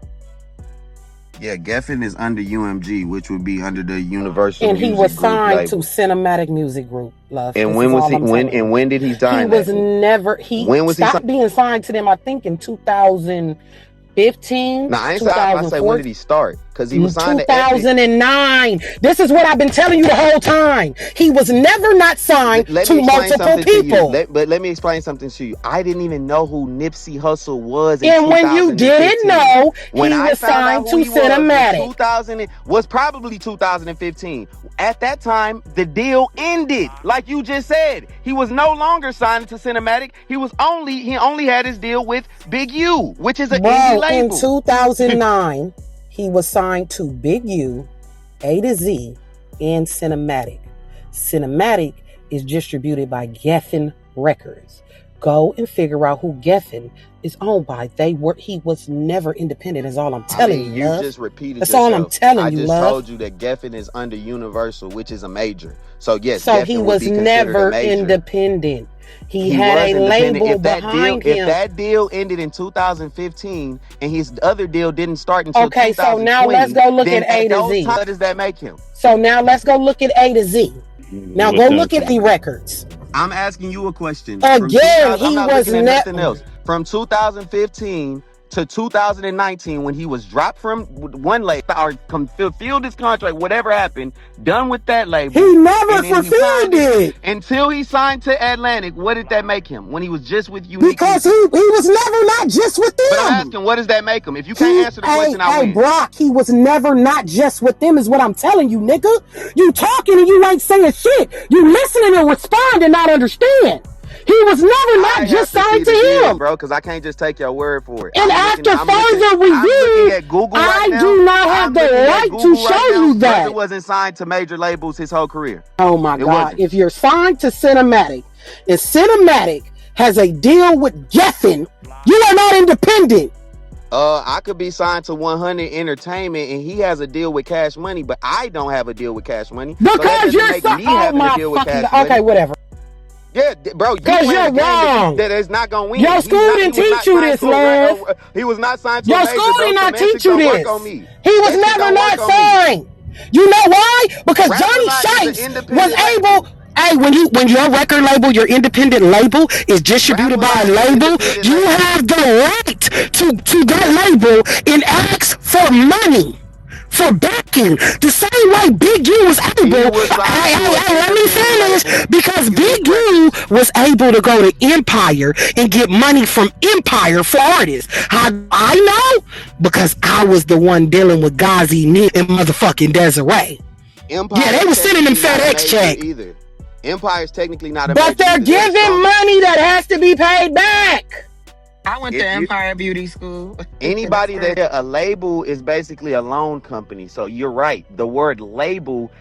Yeah, Geffen is under UMG, which would be under the Universal. And he Music was Group signed label. to Cinematic Music Group, love. And This when is was all he? I'm When telling you. and when did he sign? He was that? never. When was he stopped being signed to them? I think in 2015. Nah, I ain't saying. I say when did he start? Because he was signed to Epic. 2009. This is what I've been telling you the whole time. He was never not signed to multiple people. But let me explain something to you. I didn't even know who Nipsey Hussle was. And when you didn't know, when he I was found signed out to who he Cinematic. 2000 was probably 2015. At that time, the deal ended. Like you just said, he was no longer signed to Cinematic. He only had his deal with Big U, which is an indie label. In 2009, he was signed to Big U, A to Z, and Cinematic. Cinematic is distributed by Geffen Records. Go and figure out who Geffen is owned by. He was never independent, is all I'm telling you, You love. just repeated That's yourself. all I'm telling you, I just love. told you that Geffen is under Universal, which is a major. So yes, So Geffen he would was be considered never a major. independent. He He had was a independent. label If that behind deal, him. If that deal ended in 2015 and his other deal didn't start until Okay, so 2020, now let's go look then at A to those Z. times, what does that make him? So now let's go look at A to Z. Now go look at the records. I'm asking you a question. Again, I'm he not was looking at nothing else. From 2015 to 2019, when he was dropped from one label or fulfilled his contract, whatever happened, done with that label. He never and then fulfilled it. until he signed to Atlantic. What did that make him when he was just with Unique? Because he was never not just with them. But I'm asking, what does that make him? If you can't answer the question, I win. Brock, he was never not just with them is what I'm telling you, nigga. You talking and you ain't saying shit. You listening and respond and not understand. He was never not just signed to him, bro. Because I can't just take your word for it. And after further review, I do not have the right to show you that. It wasn't signed to major labels his whole career. Oh my God! If you're signed to Cinematic, and Cinematic has a deal with Geffen, you are not independent. I could be signed to 100 Entertainment and he has a deal with Cash Money, but I don't have a deal with Cash Money. Because you're okay, whatever. Yeah, bro, because you're wrong. That is not gonna win. Your school didn't teach you this, man. He was not signed to your school did not teach you this. He was never not signed. You know why? Because Johnny Shipes was able. Hey, when your record label, your independent label is distributed by a label, you have the right to that label and ask for money. For backing, the same way Big U was able. Let me finish. Because Big U was able to go to Empire and get money from Empire for artists. How I know? Because I was the one dealing with Ghazi, Nick, and motherfucking Desiree. Empire, yeah, they was sending them FedEx check. Either Empire's technically not a. But they're giving money that has to be paid back. I went to Empire Beauty School. Anybody that a label is basically a loan company. So you're right. The word label,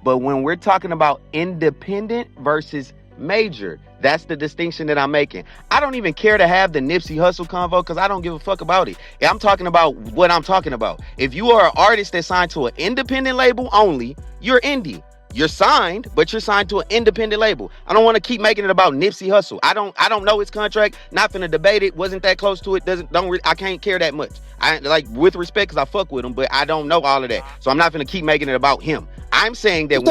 but when we're talking about independent versus major, that's the distinction that I'm making. I don't even care to have the Nipsey Hussle convo because I don't give a fuck about it. I'm talking about what I'm talking about. If you are an artist that's signed to an independent label only, you're indie. You're signed, but you're signed to an independent label. I don't want to keep making it about Nipsey Hussle. I don't know his contract. Not finna debate it. Wasn't that close to it. I can't care that much. I like with respect because I fuck with him, but I don't know all of that. So I'm not finna keep making it about him. I'm saying that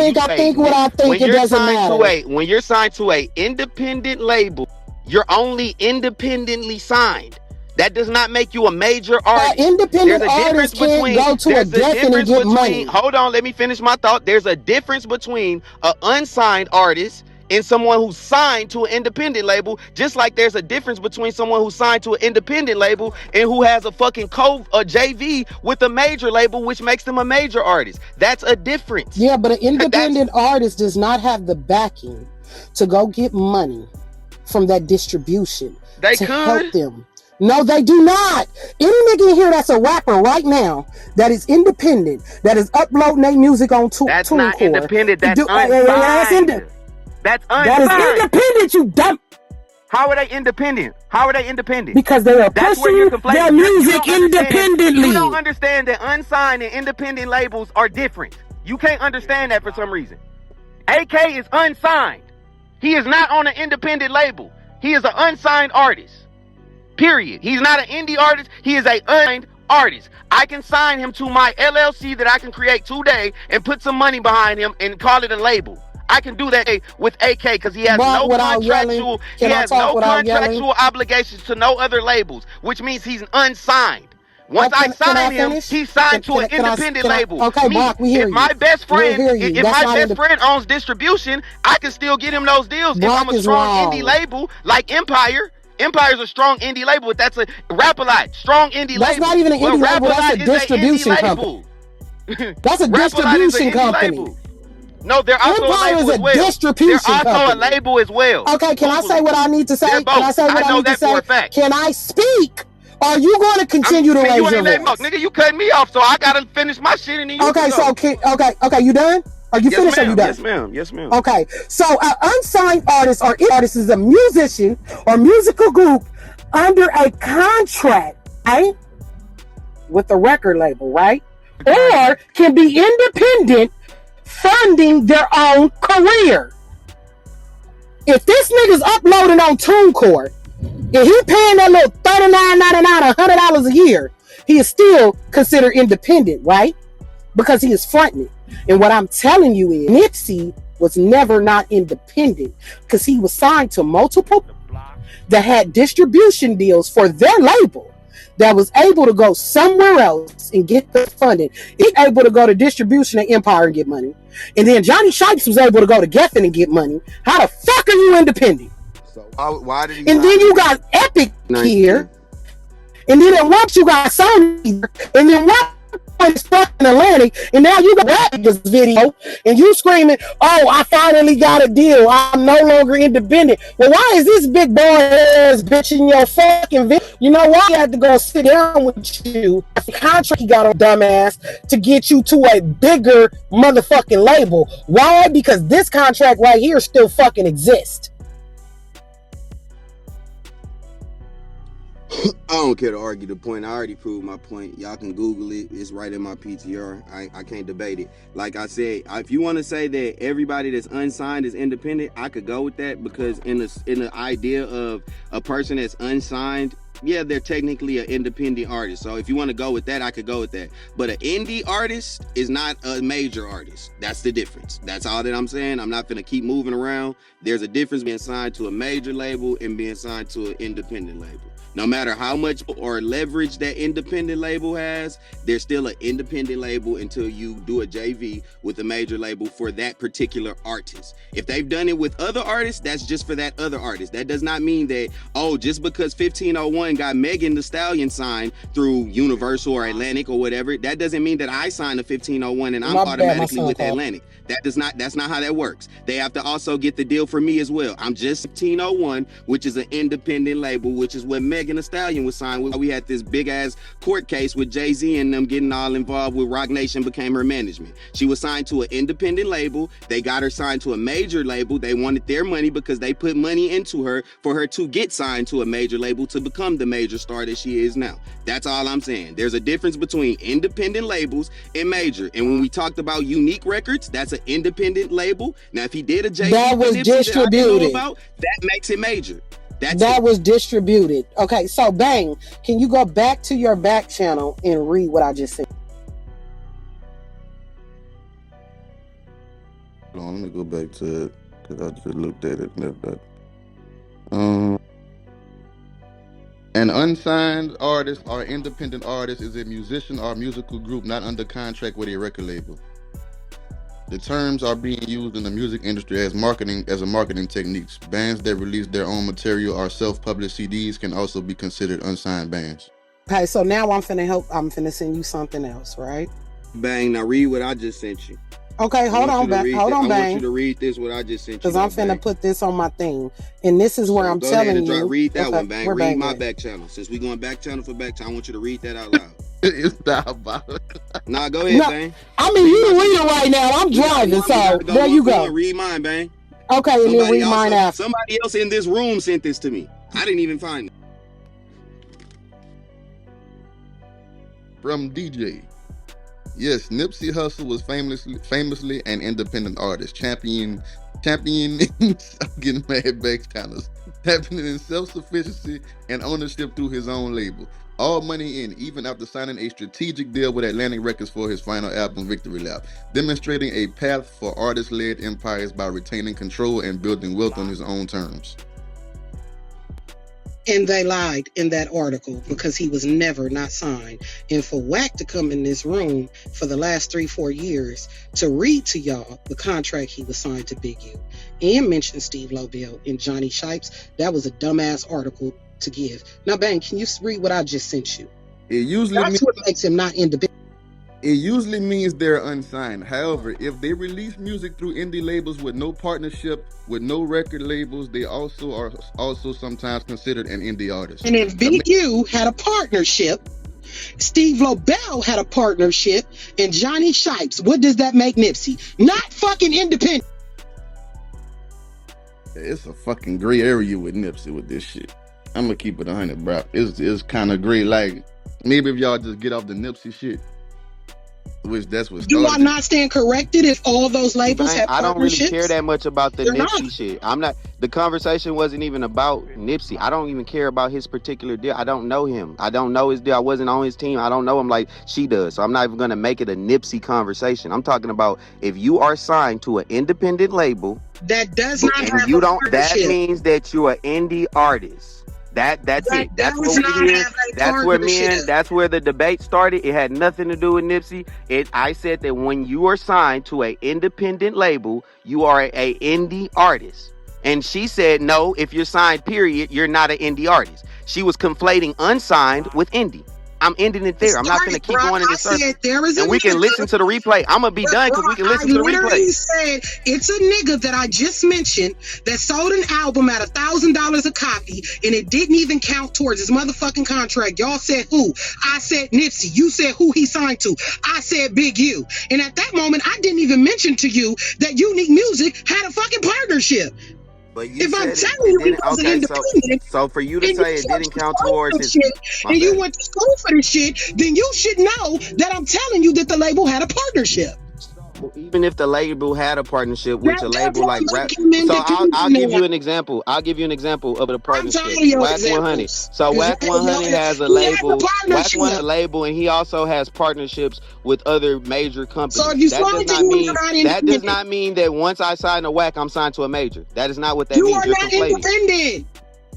when you're signed to a independent label, you're only independently signed. That does not make you a major artist. Independent artists can't go to a Geffen and get money. Hold on, let me finish my thought. There's a difference between an unsigned artist in someone who's signed to an independent label, just like there's a difference between someone who's signed to an independent label and who has a fucking JV with a major label, which makes them a major artist. That's a difference. Yeah, but an independent artist does not have the backing to go get money from that distribution to help them. No, they do not. Any nigga in here that's a rapper right now that is independent, that is uploading their music on TuneCore. That's not independent. That's unsigned. That's unsigned. That is independent, you dumb. How are they independent? How are they independent? Because they are pushing their music independently. You don't understand that unsigned and independent labels are different. You can't understand that for some reason. AK is unsigned. He is not on an independent label. He is an unsigned artist. Period. He's not an indie artist. He is a unsigned artist. I can sign him to my LLC that I can create today and put some money behind him and call it a label. I can do that with AK because he has no contractual obligations to no other labels, which means he's unsigned. Once I sign him, he's signed to an independent label. Okay, Brock, we hear you. If my best friend owns distribution, I can still get him those deals if I'm a strong indie label like Empire. Empire's a strong indie label, but that's a Rap-A-Lot, strong indie label. That's not even an indie label, that's a distribution company. That's a distribution company. No, they're also Empire a label is as well. distribution They're also company. a label as well. Okay, can I say what I need to say? Can I say what I need to say? For a fact. Can I speak? Or are you going to continue to raise your voice? Nigga, you cut me off, so I gotta finish my shit and then you okay, can go. Okay, you done? Are you finished or you done? Yes, ma'am. Yes, ma'am. Okay, so an unsigned artist or artist is a musician or musical group under a contract, right? With a record label, right? Or can be independent, funding their own career. If this nigga's uploading on TuneCore, and he paying that little $39.99, $100 a year, he is still considered independent, right? Because he is fronting it. And what I'm telling you is, Nipsey was never not independent because he was signed to multiple that had distribution deals for their label that was able to go somewhere else and get the funding. He's able to go to distribution at Empire and get money. And then Johnny Shipes was able to go to Geffen and get money. How the fuck are you independent? So why did he? And then you got Epic here. And then at once you got Sony here. And then one is fucking Atlantic. And now you got this video. And you screaming, oh, I finally got a deal. I'm no longer independent. Well, why is this big boy ass bitch in your fucking video? You know why I had to go sit down with you? The contract he got on dumbass to get you to a bigger motherfucking label. Why? Because this contract right here still fucking exists. I don't care to argue the point. I already proved my point. Y'all can Google it. It's right in my PTR. I can't debate it. Like I said, if you want to say that everybody that's unsigned is independent, I could go with that because in the idea of a person that's unsigned, yeah, they're technically an independent artist. So if you want to go with that, I could go with that. But an indie artist is not a major artist. That's the difference. That's all that I'm saying. I'm not going to keep moving around. There's a difference being signed to a major label and being signed to an independent label. No matter how much or leverage that independent label has, there's still an independent label until you do a JV with a major label for that particular artist. If they've done it with other artists, that's just for that other artist. That does not mean that, oh, just because 1501 got Megan Thee Stallion signed through Universal or Atlantic or whatever, that doesn't mean that I signed a 1501 and I'm automatically with Atlantic. That's not how that works. They have to also get the deal for me as well. I'm just 1501, which is an independent label, which is what Megan Thee Stallion was signed with. We had this big ass court case with Jay-Z and them getting all involved with Roc Nation became her management. She was signed to an independent label. They got her signed to a major label. They wanted their money because they put money into her for her to get signed to a major label to become the major star that she is now. That's all I'm saying. There's a difference between independent labels and major. And when we talked about Unique Records, that's an independent label. Now, if he did a JV that was distributed, that makes it major. That was distributed. Okay, so Bang, can you go back to your back channel and read what I just said? Hold on, let me go back to it because I just looked at it. An unsigned artist or independent artist is a musician or musical group not under contract with a record label. The terms are being used in the music industry as a marketing techniques. Bands that release their own material or self-published CDs can also be considered unsigned bands. Okay, so now I'm finna send you something else, right? Bang, now read what I just sent you. Okay, hold on, Bang. Bang. I want you to read this, what I just sent you. Because I'm finna put this on my thing. And this is where I'm telling you. Read that one, Bang. Read Bang my at? back channel. Since we going back channel for back channel, I want you to read that out loud. It's diabolical. Nah, go ahead, Bang. I mean, you can read it right now. I'm driving, so there you go. Read mine, Bang. Okay, and then read mine after. Somebody else in this room sent this to me. I didn't even find it. From DJ. Yes, Nipsey Hussle was famously an independent artist, championing I'm getting mad back channels, championing self-sufficiency and ownership through his own label. All money in, even after signing a strategic deal with Atlantic Records for his final album, Victory Lap, demonstrating a path for artist-led empires by retaining control and building wealth on his own terms. And they lied in that article because he was never not signed. And for Wack to come in this room for the last 3-4 years to read to y'all the contract he was signed to Big U and mention Steve Lobel and Johnny Shipes, that was a dumbass article to give. Now, Bang, can you read what I just sent you? That's what makes him not independent. It usually means they're unsigned. However, if they release music through indie labels with no partnership, with no record labels, they are also sometimes considered an indie artist. And if Big U had a partnership, Steve Lobel had a partnership, and Johnny Shipes, what does that make Nipsey? Not fucking independent. It's a fucking gray area with Nipsey with this shit. I'm gonna keep it 100, bro. It's kind of gray. Like, maybe if y'all just get off the Nipsey shit, which that's what Do I not stand corrected if all those labels have I don't partnerships? really care that much about the They're Nipsey not. shit. I'm not. The conversation wasn't even about Nipsey. I don't even care about his particular deal. I don't know him. I don't know his deal. I wasn't on his team. I don't know him like she does. So I'm not even gonna make it a Nipsey conversation. I'm talking about if you are signed to an independent label that does not and have you a don't. That partnership. means that you're an indie artist. That's it. That's does what not we hear. have a That's where partnership. that's where the debate started. It had nothing to do with Nipsey. I said that when you are signed to an independent label, you are a indie artist. And she said, no, if you're signed, period, you're not an indie artist. She was conflating unsigned with indie. I'm ending it there. I'm not going to keep going in this circle. And we can listen to the replay. I'm going to be done because we can listen to the replay. I literally said it's a nigga that I just mentioned that sold an album at $1,000 a copy and it didn't even count towards his motherfucking contract. Y'all said who? I said Nipsey. You said who he signed to. I said Big U. And at that moment, I didn't even mention to you that Unique Music had a fucking partnership. But you If I'm said telling you he it wasn't didn't. independent, So for you to and say you it didn't went to count school towards for his, shit, my and you bad. went to school for this shit, then you should know that I'm telling you that the label had a partnership. Even if the label had a partnership with a label like Rap, make him so I'll give independent. you an example. I'll give you an example of the partnership. tired of your Whack 100. examples. So Whack 100 has a He has a label. Whack partnership. 100 label, and he also has partnerships with other major companies. So if you that signed does to not him, mean you're not that does independent. not mean that once I sign a Whack, I'm signed to a major. That is not what that You means. are You're not conflating. independent.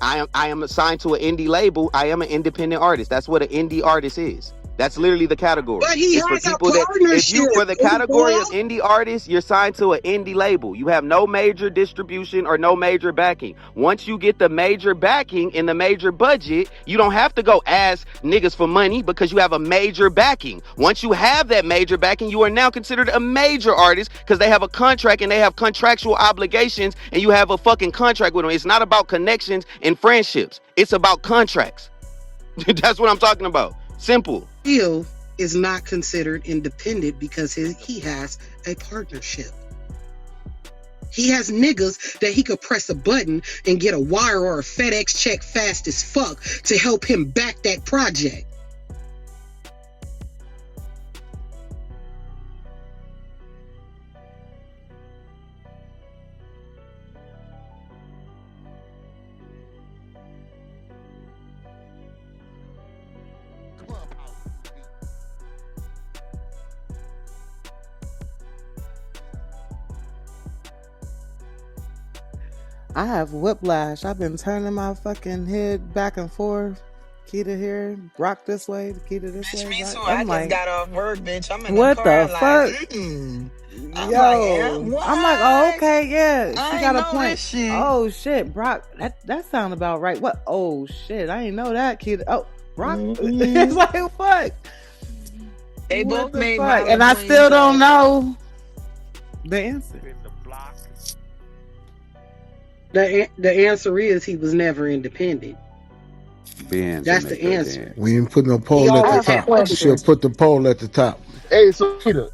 I am assigned to an indie label. I am an independent artist. That's what an indie artist is. That's literally the category. But he It's for has a people that if you partnership. for the category of indie artists, you're signed to an indie label. You have no major distribution or no major backing. Once you get the major backing and the major budget, you don't have to go ask niggas for money because you have a major backing. Once you have that major backing, you are now considered a major artist because they have a contract and they have contractual obligations and you have a fucking contract with them. It's not about connections and friendships. It's about contracts. That's what I'm talking about. Simple. Bill is not considered independent because he has a partnership. He has niggas that he could press a button and get a wire or a FedEx check fast as fuck to help him back that project. I have whiplash. I've been turning my fucking head back and forth Keita here, Brock this way, Keita this way. Me too. Brock. I I'm just like, got off work, bitch. I'm in the what car the like, fuck? I'm like, yeah, Yo, what? I'm like, oh, okay, yeah, she I got ain't a know point. this shit. Oh shit, Brock, that sound about right. What? Oh shit, I ain't know that, Keita. Oh, Brock, it's like fuck. They What both the made fuck? valid And I points, still don't so- know the answer. The answer is he was never independent. That's the answer. We didn't put no He poll at always the had top. questions. Should put the poll at the top. Hey, so Keita,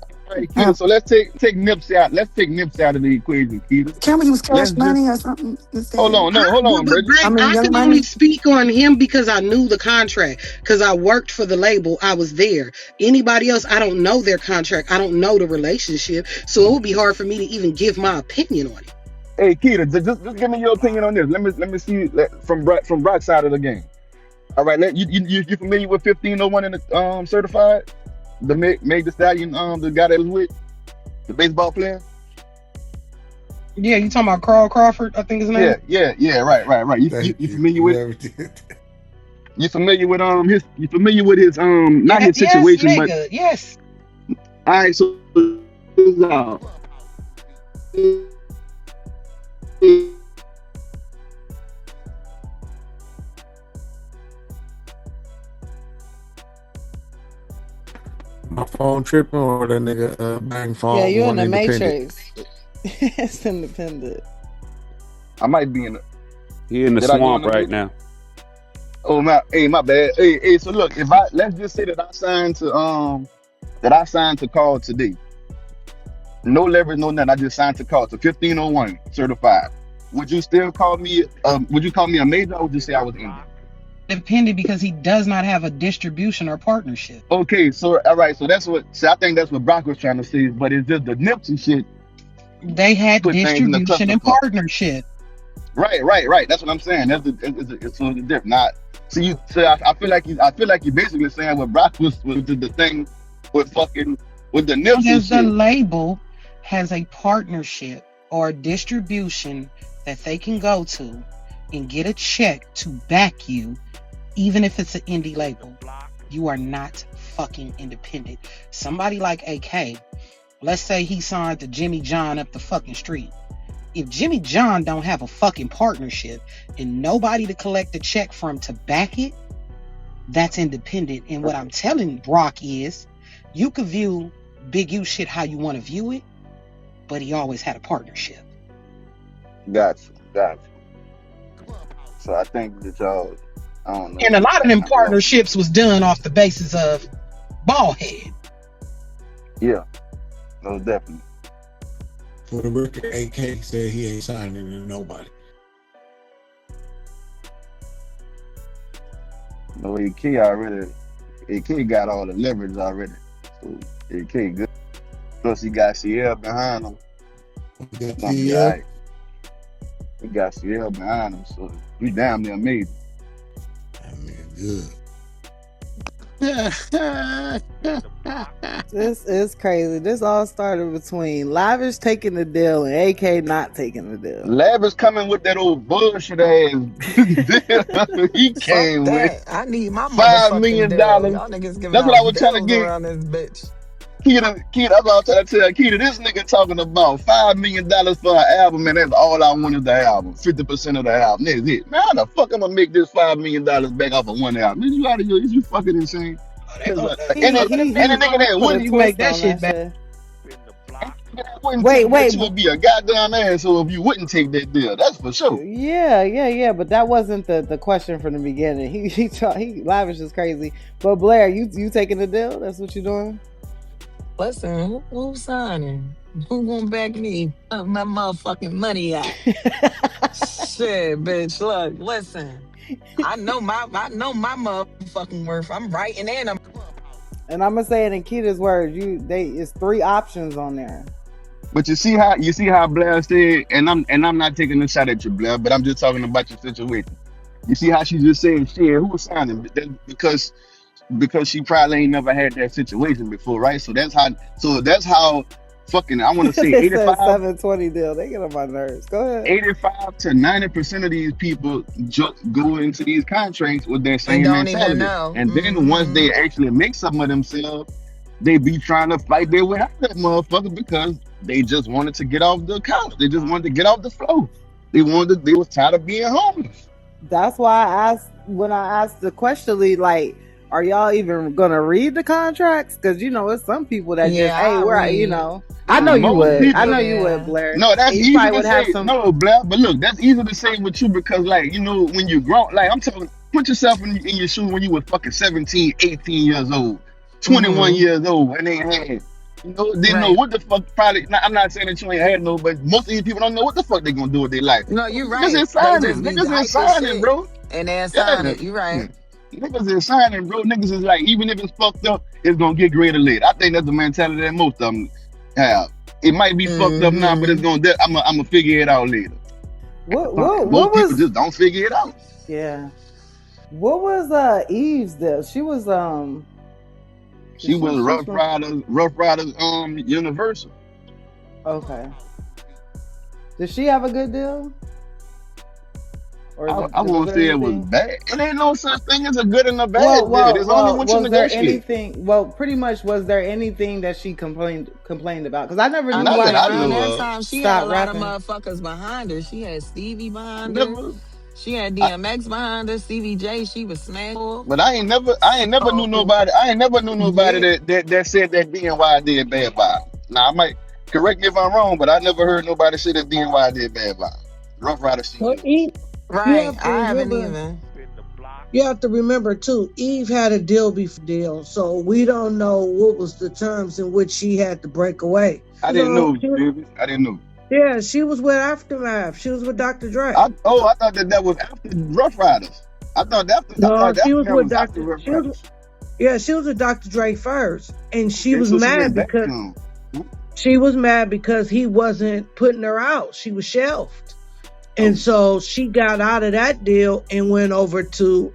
so let's take Nipsey out. Let's take Nipsey out of the equation, Keita. Can we use Let's cash money or something instead? hold on, But Bridget. Greg, I mean, I Young can Money. only speak on him because I knew the contract. Because I worked for the label, I was there. Anybody else, I don't know their contract. I don't know the relationship, so it would be hard for me to even give my opinion on it. Hey, Keita, just give me your opinion on this. Let me see from Brock's side of the game. All right, you familiar with 1501 in the certified? The Meg Thee Stallion, the guy that was with the baseball player. Yeah, you talking about Carl Crawford? I think his name. Yeah. Right. You familiar with? You familiar with his? You familiar with his not his situation, yes, but nigga, yes. all right. So My phone tripping or that nigga bang phone. Yeah, you in the independent. matrix. It's independent. I might be in the. He in the Did I go swamp in the- right now. Oh my bad. Hey. So look, let's just say that I signed to call today. No leverage, no nothing. I just signed to call to 1501 certified. Would you still call me? Would you call me a major, or would you say I was indie? Independent because he does not have a distribution or partnership. Okay, so all right, so that's what. So I think that's what Brock was trying to say, but it's just the Nipsey shit. They had Put things in the distribution and clusterfuck. partnership. Right. That's what I'm saying. It's so different. Not see you. So I feel like you basically saying what Brock was the thing with the Nipsey Because the shit. label has a partnership or a distribution that they can go to and get a check to back you, even if it's an indie label. You are not fucking independent. Somebody like AK, let's say he signed to Jimmy John up the fucking street. If Jimmy John don't have a fucking partnership and nobody to collect the check from to back it, that's independent. And what I'm telling Brock is, you could view Big U shit how you want to view it, but he always had a partnership. Gotcha. So I think that y'all, I don't know. And a lot of them partnerships was done off the basis of ball head. Yeah, no, definitely. For the record, AK said he ain't signing to nobody. No, AK got all the leverage already. So AK good. Plus he got CL behind him. He got CL behind him, so he damn near made it. That nigga This is crazy. This all started between Lavish taking the deal and AK not taking the deal. Lavish coming with that old bullshit ass deal he came with. I need my $5 million. Y'all niggas giving That's what I was trying to bills get around this bitch. Keita, that's what I was trying to tell Keita. This nigga talking about $5 million for an album, and that's all I want is the album. 50% of the album. That's it. Man, how the fuck I'm gonna make this $5 million back off of one album? Man, you out of here? Is you fucking insane? And the nigga that wouldn't even make that shit back. Wait. You would be a goddamn asshole if you wouldn't take that deal. That's for sure. Yeah. But that wasn't the question from the beginning. He Lavish is crazy. But Blair, you taking the deal? That's what you doing? Listen, who's signing? Who gonna back me? My motherfucking money out. Shit, bitch. Look, listen. I know my motherfucking worth. I'm writing and I'm. And I'm gonna say it in Keita's words. It's 3 options on there. But you see how Blair said, and I'm not taking a shot at you, Blair, but I'm just talking about your situation. You see how she just said, shit, who was signing? Because she probably ain't never had that situation before, right? So that's how fucking, I want to say It says 85, 720 deal. They get on my nerves. Go ahead. 85 to 90% of these people just go into these contracts with their And same don't even mentality. know. And then once they actually make some of themselves, they be trying to fight their way out of that motherfucker because they just wanted to get off the couch. They just wanted to get off the floor. They was tired of being homeless. That's why I asked, when I asked the question, like, are y'all even gonna read the contracts? Because it's some people that just, hey, I know you would. I know you would, Blair. No, that's you easy probably to would say. No, Blair, but look, that's easy to say with you because, like, when you grown, like, I'm talking, put yourself in your shoes when you were fucking 17, 18 years old, 21 years old, and they had, didn't know what the fuck. Probably, I'm not saying that you ain't had no, but most of these people don't know what the fuck they gonna do with their life. No, you're right. Niggas is signing, bro. And they're signing. You're right. Niggas is signing, bro. Niggas is like, even if it's fucked up, it's gonna get greater later. I think that's the mentality that most of them have. It might be fucked up now, but it's gonna. I'm gonna figure it out later. Most people just don't figure it out. Yeah. What was Eve's deal? She was She was Rough Riders Universal. Okay. Did she have a good deal? Or I won't say it was bad. It ain't no such thing as a good and a bad deal. There's only what you negotiate. Pretty much, was there anything that she complained about? Because I never knew why that that time she had a lot of motherfuckers behind her. She had Stevie behind her. She had DMX behind her. CBJ, she was smashed. But I ain't never knew nobody. I ain't never knew nobody that said that DNY did bad by. Now I might correct me if I'm wrong, but I never heard nobody say that DNY did bad by. Rough Riders. Right, I haven't even. You have to remember too, Eve had a deal, so we don't know what was the terms in which she had to break away. I didn't know, baby. I didn't know. Yeah, she was with Aftermath. She was with Dr. Dre. I thought that was after Rough Riders. I thought she was with Dr. Yeah, she was with Dr. Dre first, and she was mad because he wasn't putting her out. She was shelved. And so she got out of that deal and went over to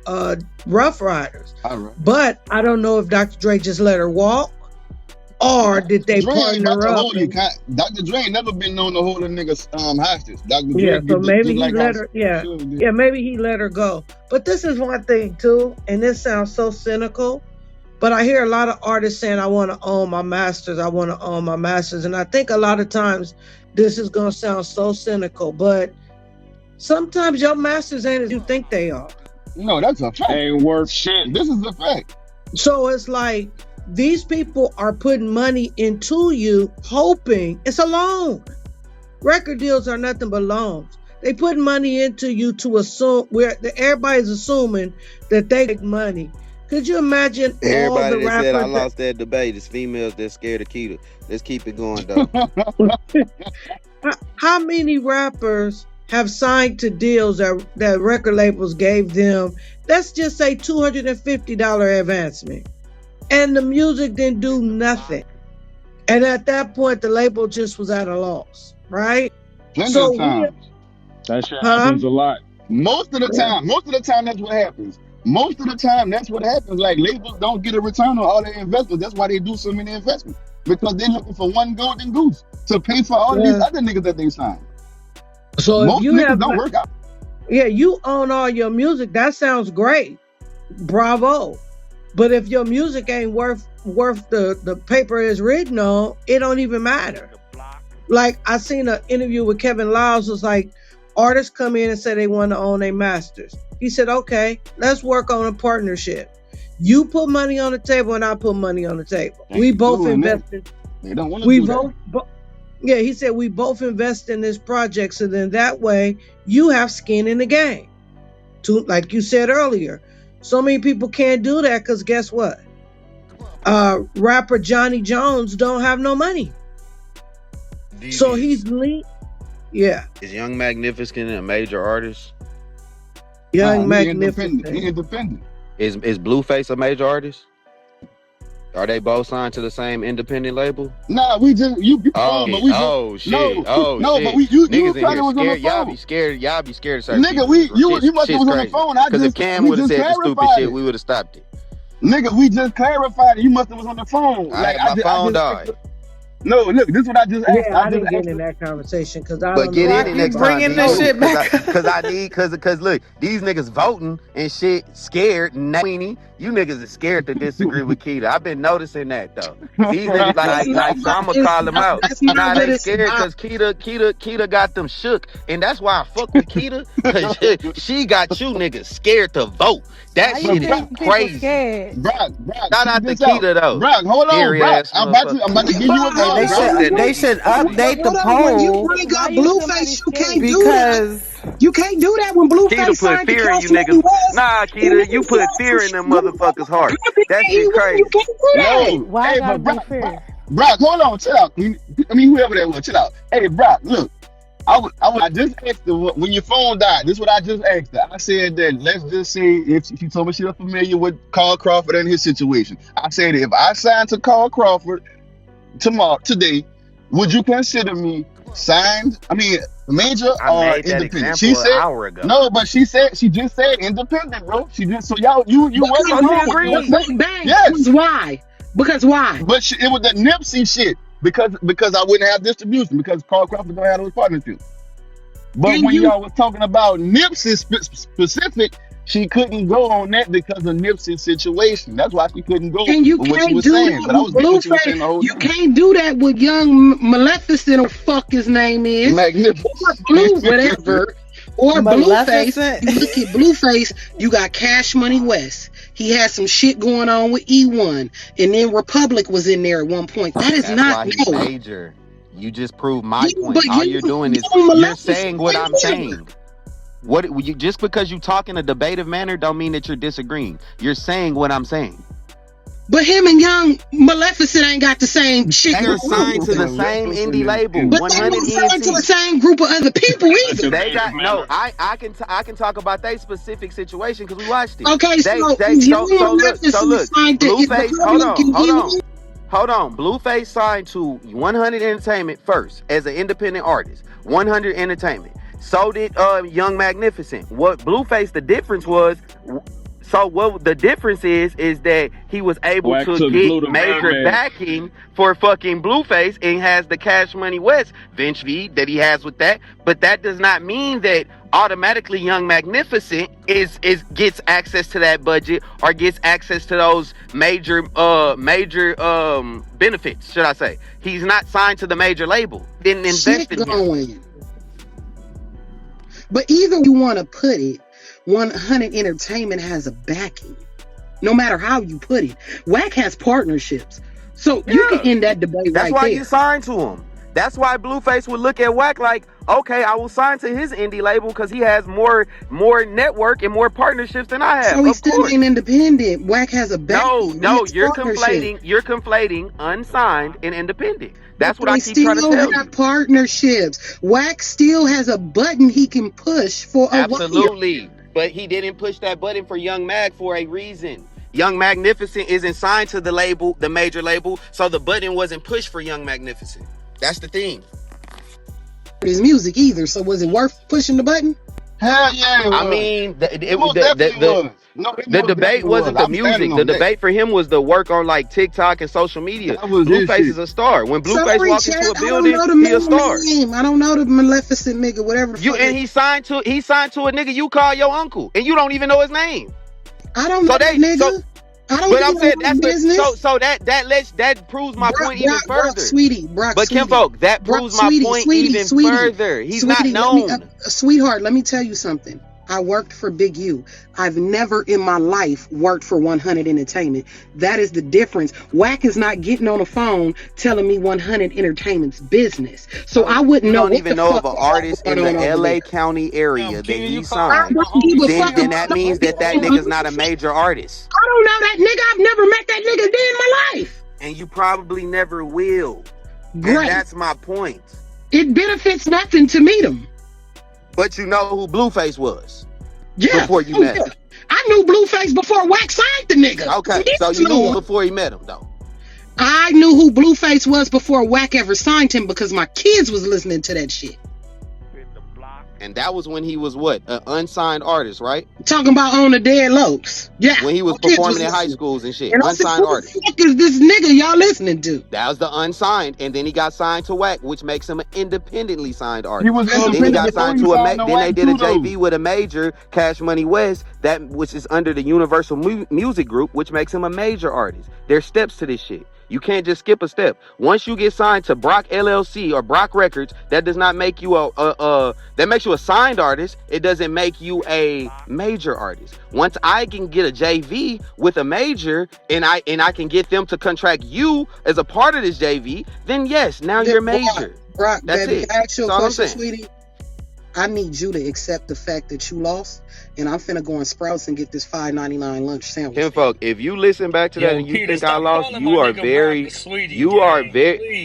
Rough Riders. All right. But I don't know if Dr. Dre just let her walk or did they partner up. Dr. Dre ain't never been known to hold a nigga hostage. Dr. Dre, yeah, so maybe he let her. Yeah, maybe he let her go. But this is one thing too, and this sounds so cynical, but I hear a lot of artists saying, "I want to own my masters. I want to own my masters," and I think a lot of times this is gonna sound so cynical, but sometimes your masters ain't as you think they are. No, that's a fact. Ain't worth shit. This is a fact. So it's like these people are putting money into you, hoping it's a loan. Record deals are nothing but loans. They put money into you to assume everybody's assuming that they make money. Could you imagine everybody all the that rappers said I lost that debate? It's females that scared of Keita. Let's keep it going though. How many rappers have signed to deals that record labels gave them, let's just say $250 advancement, and the music didn't do nothing, and at that point the label just was at a loss, right? Plenty of times. That shit happens a lot. Most of the time that's what happens. Most of the time that's what happens. Like, labels don't get a return on all their investments. That's why they do so many investments, because they're looking for one golden goose to pay for all these other niggas that they sign. So most if you niggas don't work out. Yeah, you own all your music. That sounds great. Bravo. But if your music ain't worth the paper it's written on, it don't even matter. Like, I seen an interview with Kevin Lyles. Was like, artists come in and say they want to own their masters. He said, okay, let's work on a partnership. You put money on the table and I put money on the table. We both invested. They don't want to do that. Yeah, he said we both invest in this project, so then that way you have skin in the game. Like you said earlier, so many people can't do that because guess what? Rapper Johnny Jones don't have no money. So he's Yeah. Is Young Magnificent a major artist? Young Magnificent. He independent. Is Blueface a major artist? Are they both signed to the same independent label? Nah, we just you. Shit. But you niggas probably was on the phone. Y'all be scared of certain nigga, people. You must have was on the phone. Because if Cam would have said the stupid shit, we would have stopped it. Nigga, we just clarified it. You must have was on the phone. My phone died. No, look, this is what I just asked. Yeah, I didn't get in that conversation because I But don't get know. in it next time, bringing this D-Lou, shit back. cause look, these niggas voting and shit, scared. Queenie, you niggas are scared to disagree with Keita. I've been noticing that though. These niggas like so I'ma call them out. Nah, they scared cause Keita got them shook, and that's why I fuck with Keita, cause she got you niggas scared to vote. That shit is crazy. Brock, Shout out to Keita though. Brock, hold on, Brock. I'm about to give you a call. They should update the When you poll bring up Blueface, you can't do because that. You can't do that when Blueface Keita put signed to fear in you Cash Money niggas. West. Nah, Keita, you put fear in them motherfuckers' heart. That shit crazy. You can't do that. No, why hey, gotta but be fair? Brock, hold on, chill out. I mean, whoever that was, chill out. Hey, Brock, look. I just asked her when your phone died. This is what I just asked her. I said that let's just say if she told me she was familiar with Carl Crawford and his situation. I said if I signed to Carl Crawford today, would you consider me signed? I mean, major or independent? She said an hour ago. no, but she just said independent, bro. She just so y'all you wasn't wrong with what you said. Yes. Why? Because why? But it was the Nipsey shit. Because I wouldn't have distribution because Carl Crawford don't have those partnerships. But when y'all was talking about Nipsey specific, she couldn't go on that because of Nipsey's situation. That's why she couldn't go. And you with what she can't was do saying. that But I was with getting what you were saying the Blueface. whole You time. can't do that with young Maleficent or fuck his name is. Magnificent. Or Blue, whatever. Or Blueface. Maleficent. You look at Blueface, you got Cash Money West. He had some shit going on with E1. And then Republic was in there at one point. That is That's not why he's no. major. You just proved my You- point. but All you- you're doing is you you're Maleficent saying what I'm major. saying. What you just because you talk in a debative manner don't mean that you're disagreeing. You're saying what I'm saying. But him and young Maleficent ain't got the same shit They going are signed to the on. same indie label. But they 100 don't sign to the ENT. same group of other people either. They got no. I can talk about their specific situation because we watched it. Okay, so look. signed to Blueface. Republic. Hold on. Blueface signed to 100 Entertainment first as an independent artist. 100 Entertainment. So did Young Magnificent. What Blueface? The difference was. So what the difference is that he was able Wax to took Blue get to major Madman. backing for fucking Blueface and has the Cash Money West venture that he has with that. But that does not mean that automatically Young Magnificent gets access to that budget or gets access to those major benefits, should I say. He's not signed to the major label. Didn't invest in him. Going. But either you want to put it, 100 Entertainment has a backing. No matter how you put it. WAC has partnerships. So you can end that debate That's right why there. you signed to him. That's why Blueface would look at WAC like, okay, I will sign to his indie label because he has more network and more partnerships than I have. So he's still ain't independent. WAC has a backing. No, He has you're partnership. conflating unsigned and independent. That's what They I keep trying to still tell you. have partnerships. WAC still has a button he can push for a while. Absolutely. But he didn't push that button for Young Mag for a reason. Young Magnificent isn't signed to the label, the major label, so the button wasn't pushed for Young Magnificent. That's the thing. His music either, so was it worth pushing the button? Hell yeah, it was. I mean, the most debate definitely wasn't was. the I'm music. standing The on that. debate for him was the work on like TikTok and social media. That was his Blueface shit. is a star. When Blueface Sorry, walks Chad, into a I don't know building, the he a star. name. I don't know the Maleficent nigga, whatever the fuck. And he signed to a nigga you call your uncle, and you don't even know his name. I don't know that nigga. I don't But I'm know saying his that's business. that proves my point even further. Sweetie, But Kinfolk, that proves my point even further. He's not known. Sweetheart, let me tell you something. I worked for Big U. I've never in my life worked for 100 Entertainment. That is the difference. WAC is not getting on the phone telling me 100 Entertainment's business. So I wouldn't know. You don't even know of an artist in the LA County area that he signed. Then that means that nigga's not a major artist. I don't know that nigga. I've never met that nigga day in my life. And you probably never will. Great. And that's my point. It benefits nothing to meet him. But you know who Blueface was. Yeah. Before you met him. I knew Blueface before Wax signed the nigga. Okay, so you knew him before he met him, though. I knew who Blueface was before Wack ever signed him because my kids was listening to that shit. And that was when he was what? An unsigned artist, right? Talking about on the Dead Lokes. Yeah. When he was performing in high schools and shit. And I said, Unsigned who the artist. fuck is this nigga y'all listening to? That was the unsigned. And then he got signed to WAC, which makes him an independently signed artist. He was Then he independent got before signed he to a signed to then they WAC did a too, though. JV with a major, Cash Money West, that which is under the Universal Music Group, which makes him a major artist. There's steps to this shit. You can't just skip a step. Once you get signed to Brock LLC or Brock Records, that does not make you that makes you a signed artist. It doesn't make you a major artist. Once I can get a JV with a major and I can get them to contract you as a part of this JV, then yes, now you're major. Brock, That's baby, it. ask you a That's all I'm question, saying. sweetie. I need you to accept the fact that you lost, and I'm finna go in Sprouts and get this $5.99 lunch sandwich. Kinfolk, if you listen back to that and you think I lost, you are very,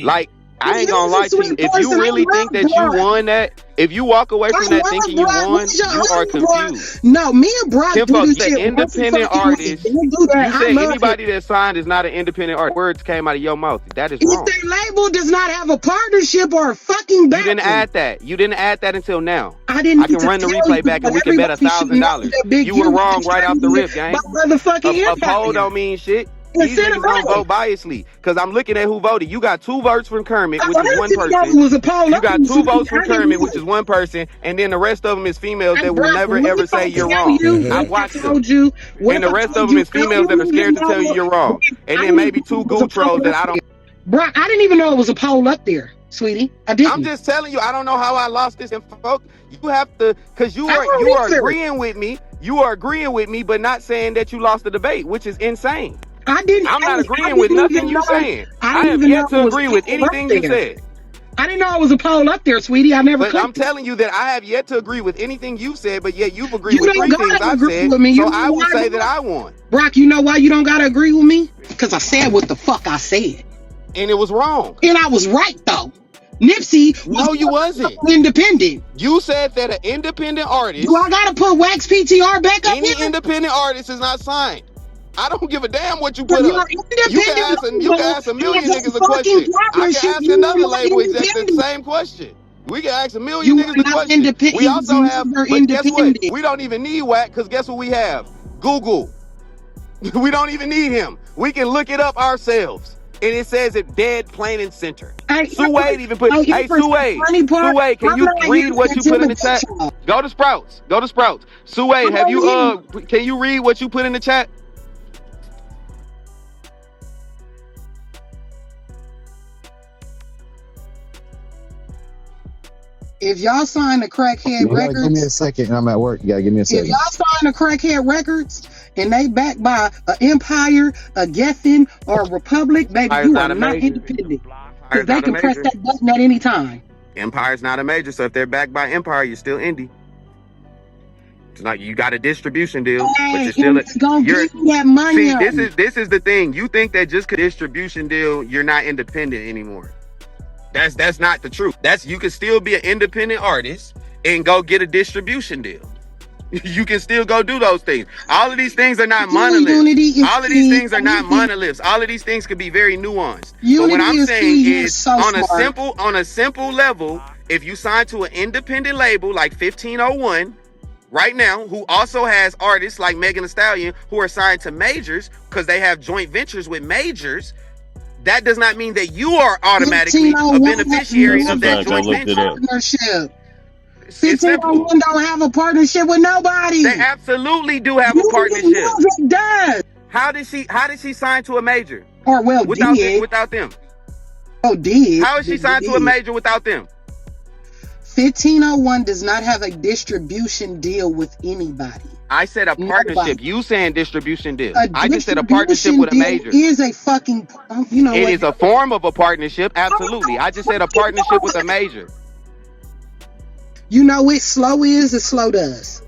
like, I ain't gonna lie to you. If you really think that you won that, if you walk away from that thinking you won, you are confused. No, me and Brock do Kinfolk, this the shit. independent artist, You do that. you I said love anybody that signed is not an independent artist. Words came out of your mouth. That is wrong. If their label does not have a partnership or a fucking back. You didn't add that. You didn't add that until now. I didn't. I can run the replay back and we can bet $1,000. You were wrong right off the rip, gang. A poll don't mean shit. These niggas gonna vote biasly because I'm looking at who voted. You got 2 votes from Kermit, which is one person. You got 2 votes from Kermit, which is one person, and then the rest of them is females that will never ever say you're wrong. I watched them. And the rest of them is females that are scared to tell you you're wrong. And then maybe 2 goo trolls that I don't. Brock, I didn't even know it was a poll up there, sweetie. I didn't. I'm just telling you, I don't know how I lost this info. You have to, because you are agreeing with me. You are agreeing with me, but not saying that you lost the debate, which is insane. I'm not agreeing with nothing you're saying. I have yet to agree with anything you said. I didn't know it was a poll up there, sweetie. I never. But I'm telling you that I have yet to agree with anything you said, but yet you've agreed with 3 things I've said. So I will say that I won. Brock, you know why you don't gotta agree with me? Because I said what the fuck I said. And it was wrong. And I was right though. Nipsey was no, you wasn't independent. You said that an independent artist. Do I gotta put Wax PTR back up? Any independent artist is not signed. I don't give a damn what you put up. You can ask a million niggas a question. I can ask another label executive the same question. We can ask a million niggas the question. We also have, but guess what? We don't even need WAC because guess what we have? Google. We don't even need him. We can look it up ourselves. And it says it dead, plain and center. Suede even put, hey, Suede, can you read what you put in the chat? Go to Sprouts. Go to Sprouts. Suede, have you, can you read what you put in the chat? If y'all sign the Crackhead Records, give me a second. I'm at work. You gotta give me a second. If y'all sign the Crackhead Records and they backed by an Empire, a Geffen, or a Republic, baby, you are not independent. Because they can press that button at any time. Empire's not a major, so if they're backed by Empire, you're still indie. It's not you got a distribution deal, but you're still that money. See, this is the thing. You think that just 'cause distribution deal, you're not independent anymore. That's not the truth. You can still be an independent artist and go get a distribution deal. You can still go do those things. All of these things are not monoliths. All of these things are not monoliths. All of these things could be very nuanced. But what I'm saying is on a simple level, if you sign to an independent label like 1501 right now, who also has artists like Megan Thee Stallion who are signed to majors because they have joint ventures with majors, that does not mean that you are automatically a beneficiary of that joint venture. It's simple. 1501 don't have a partnership with nobody. They absolutely do have a partnership. It does. How did she sign to a major? Or without them? Oh, did. How is she signed to a major without them? 1501 does not have a distribution deal with anybody. I said a partnership. You saying distribution deal. I just said a partnership with a major. Is a fucking, you know, it is a form of a partnership. Absolutely. I just said a partnership with a major. You know what slow is and slow does.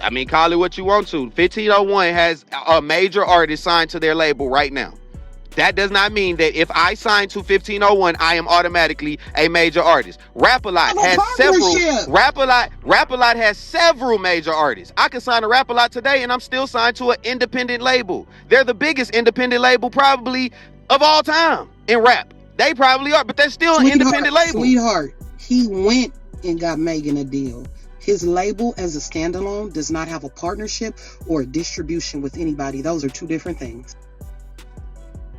I mean, call it what you want to. 1501 has a major artist signed to their label right now. That does not mean that if I sign to 1501, I am automatically a major artist. Rap-A-Lot has several. Rap-A-Lot has several major artists. I can sign a Rap-A-Lot today, and I'm still signed to an independent label. They're the biggest independent label probably of all time in rap. They probably are, but they're still an independent label. Sweetheart, he went and got Megan a deal. His label as a standalone does not have a partnership or a distribution with anybody. Those are two different things.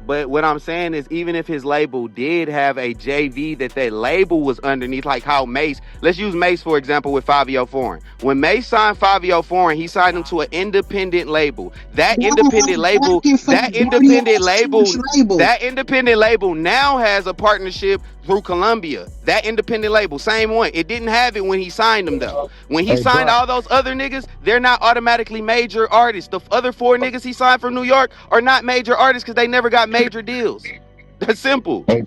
But what I'm saying is, even if his label did have a JV that label was underneath, like how Mace, let's use Mace for example with Fabio Foreign. When Mace signed Fabio Foreign, he signed him to an independent label. That independent label now has a partnership through Columbia. That independent label, same one. It didn't have it when he signed them though. When he signed all those other niggas, they're not automatically major artists. The other 4 niggas he signed from New York are not major artists because they never got major deals. That's simple. Hey,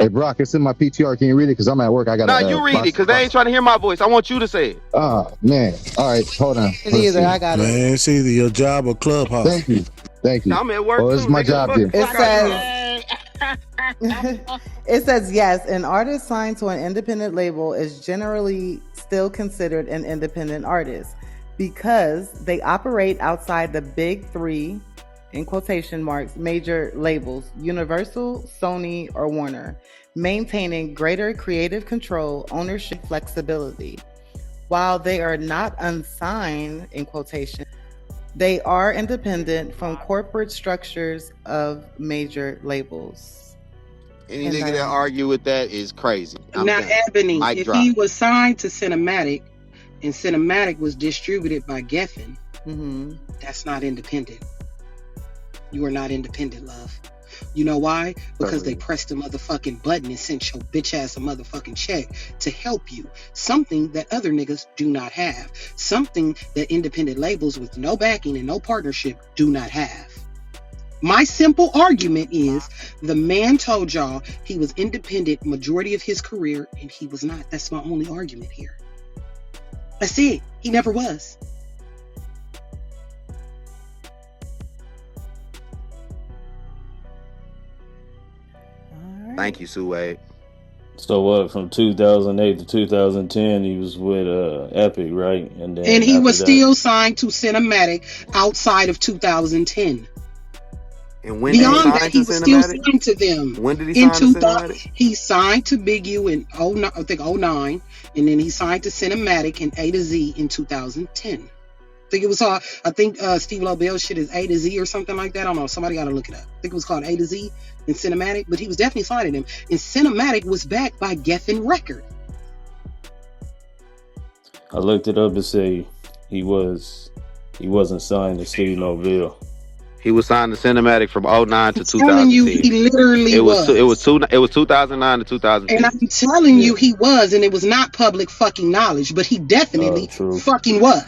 Brock, it's in my PTR. Can you read it? Because I'm at work. I got to. No, you read it because they ain't trying to hear my voice. I want you to say it. Oh, man. All right, hold on. Either I got it. Man, it's either your job or Clubhouse. Thank you. I'm at work. It's my job here. It says, yes, an artist signed to an independent label is generally still considered an independent artist because they operate outside the big 3, in quotation marks, major labels, Universal, Sony, or Warner, maintaining greater creative control, ownership, flexibility. While they are not unsigned, in quotation, they are independent from corporate structures of major labels. Any nigga that argue with that is crazy. Now, Ebony, if he was signed to Cinematic and Cinematic was distributed by Geffen, that's not independent. You are not independent, love. You know why? Because they pressed a motherfucking button and sent your bitch ass a motherfucking check to help you. Something that other niggas do not have. Something that independent labels with no backing and no partnership do not have. My simple argument is the man told y'all he was independent majority of his career and he was not. That's my only argument here. That's it. He never was. Thank you, Suede. So what? From 2008 to 2010, he was with Epic, right? And he was still signed to Cinematic outside of 2010. And when beyond that, he was still signed to them. When did he sign to Cinematic? He signed to Big U in 09, and then he signed to Cinematic in A to Z in 2010. I think it was Steve Lobel shit is A to Z or something like that. I don't know. Somebody got to look it up. I think it was called A to Z in Cinematic, but he was definitely signing him. And Cinematic was backed by Geffen Record. I looked it up and say he wasn't signed to Steve Lobel. He was signed to Cinematic from 09 to 2010. I'm telling you, he literally was. It was 2009 to 2010. And I'm telling you, he was, and it was not public fucking knowledge, but he definitely fucking was.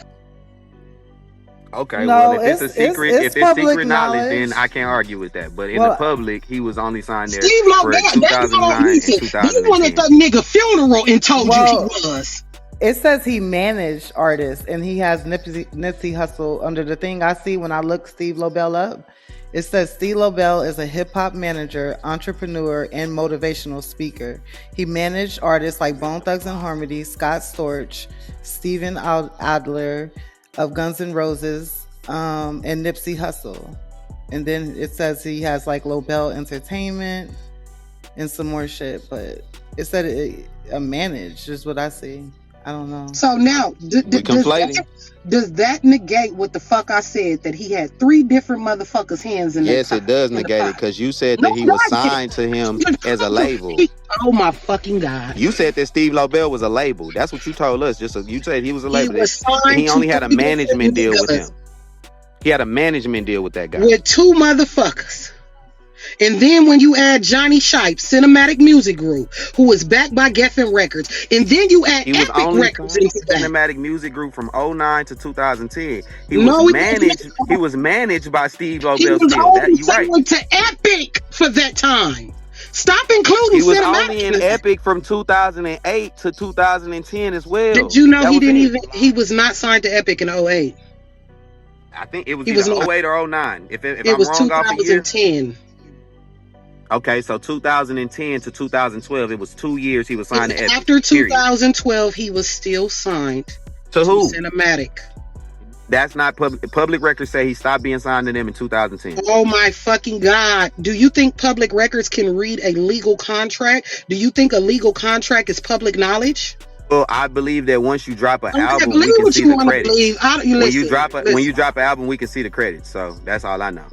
Okay, well, if it's secret knowledge, then I can't argue with that. But in the public, he was only signed there for 2009 and 2010. He went at that nigga funeral and told you he was. It says he managed artists and he has Nipsey Hussle under the thing I see when I look Steve Lobel up. It says Steve Lobel is a hip hop manager, entrepreneur, and motivational speaker. He managed artists like Bone Thugs and Harmony, Scott Storch, Steven Adler of Guns N' Roses, and Nipsey Hussle. And then it says he has like Lobel Entertainment and some more shit, but it said a managed is what I see. I don't know. So now, does that negate what the fuck I said, that he had 3 different motherfuckers' hands in Yes, it does negate it, because you said that he was signed to him as a label. Oh my fucking God. You said that Steve Lobel was a label. That's what you told us. You said he was a label. He only had a management deal with him. He had a management deal with that guy. With 2 motherfuckers. And then when you add Johnny Shipe, Cinematic Music Group, who was backed by Geffen Records, and then you add Epic Records into that. Cinematic Music Group from 09 to 2010. He was managed by Steve Lobel. He was only signed to Epic for that time. Stop including He was Cinematic. only in Epic from 2008 to 2010 as well. Did you know he was not signed to Epic in 08? I think it was either 08 or 09. If I'm was wrong off a year. 2010. Okay, so 2010 to 2012, it was 2 years he was signed to Epic. After 2012, he was still signed to who? Cinematic. That's not public records say he stopped being signed to them in 2010. Oh my fucking God. Do you think public records can read a legal contract? Do you think a legal contract is public knowledge? Well, I believe that once you drop an Okay, album, believe we can what see you the want to credits. believe. When you drop an album, we can see the credits. So that's all I know.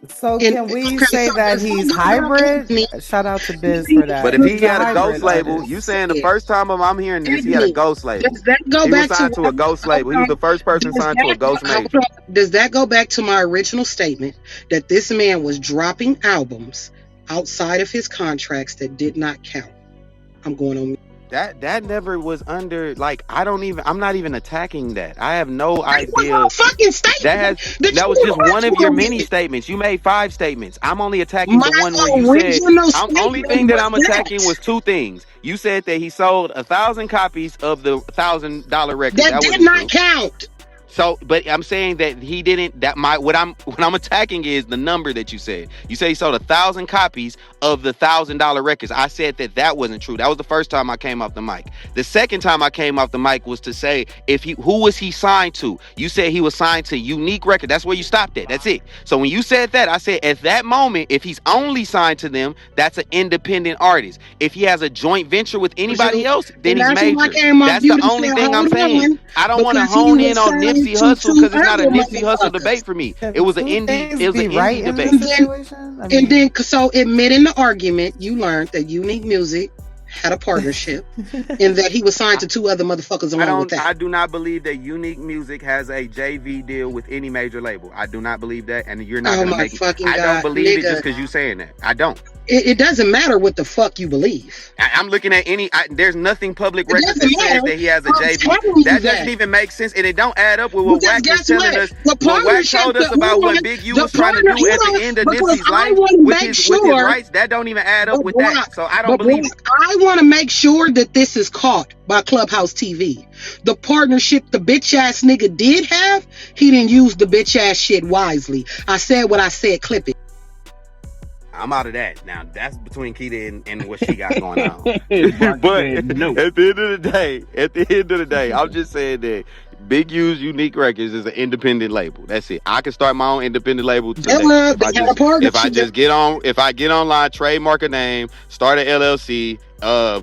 So can we say that he's hybrid? Shout out to Biz for that. But if he He's a had a hybrid ghost label, artist. you saying the first time I'm hearing this, he had a ghost label. Does that go He back was signed to a ghost label. He was the first person signed to a ghost major. Does that go back to my original statement that this man was dropping albums outside of his contracts that did not count? I'm going on. That never was under, like, I'm not even attacking that. I have no idea. That was just one of your many statements. You made 5 statements. I'm only attacking the one where you said, the only thing that I'm attacking was 2 things. You said that he sold 1,000 copies of the $1,000 record. That did not count. So, but I'm saying that he didn't. What I'm attacking is the number that you said. You say he sold 1,000 copies of the $1,000 records. I said that wasn't true. That was the first time I came off the mic. The second time I came off the mic was to say who was he signed to? You said he was signed to Unique Record. That's where you stopped at. That's it. So when you said that, I said at that moment, if he's only signed to them, that's an independent artist. If he has a joint venture with anybody else, then he's major. That's the only thing I'm saying. I don't want to hone in on Nipsey Hussle because it's not a Nipsey Hussle debate for me. It was an indie debate. And then, so admit in the argument, you learned that Unique Music had a partnership and that he was signed to 2 other motherfuckers along with that. I do not believe that Unique Music has a JV deal with any major label. I do not believe that, and you're not going to make it. I don't believe it just because you're saying that. I don't. It doesn't matter what the fuck you believe. I'm looking at there's nothing public record that says that he has a JV. That doesn't even make sense, and it don't add up with what Wack is telling us. What Wack told us about what Big U was trying to do at the end of Nipsey's life with his rights, that don't even add up with that. So I don't believe it. I want to make sure that this is caught by Clubhouse TV. The partnership the bitch ass nigga did have, he didn't use the bitch ass shit wisely. I said what I said, clip it. I'm out of that. Now that's between Keita and what she got going on. But at the end of the day, I'm just saying that Big U's Unique Records is an independent label. That's it. I can start my own independent label today. If I get online, trademark a name, start an LLC,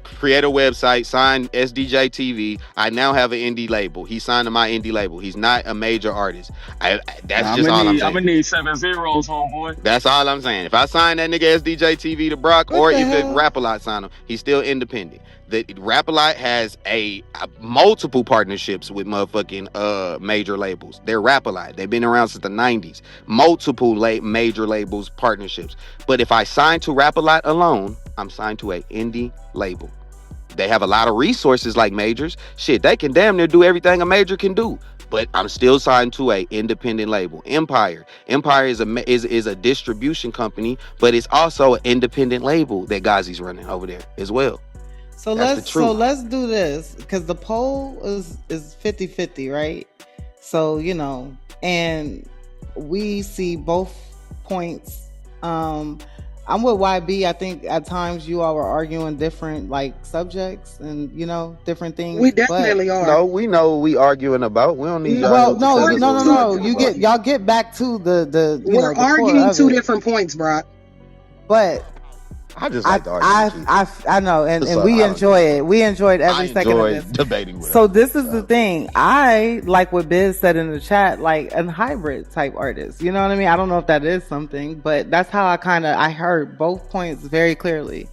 create a website, sign SDJ TV. I now have an indie label. He signed to my indie label. He's not a major artist. That's just all I'm saying. I'm gonna need 7 zeros, homeboy. That's all I'm saying. If I sign that nigga SDJ TV to Brock, or if the Rap-A-Lot sign him, he's still independent. The Rap-A-Lot has a multiple partnerships with motherfucking major labels. They're Rap-A-Lot. They've been around since the 90s. Multiple major labels partnerships. But if I sign to Rap-A-Lot alone, I'm signed to an indie label. They have a lot of resources like majors. Shit, they can damn near do everything a major can do. But I'm still signed to a independent label. Empire is a distribution company, but it's also an independent label that Ghazi's running over there as well. So let's do this, because the poll is 50-50, right? So, and we see both points. I'm with YB. I think at times you all were arguing different subjects and different things. We definitely are. No, we know what we arguing about. We don't need. No. Y'all get back to the. We're arguing 2 different points, Brock. But I just like to argue. I know, and we enjoy it. We enjoyed every second of this. Debating with so this is the thing. I like what Biz said in the chat, like a hybrid type artist. You know what I mean? I don't know if that is something, but that's how I heard both points very clearly.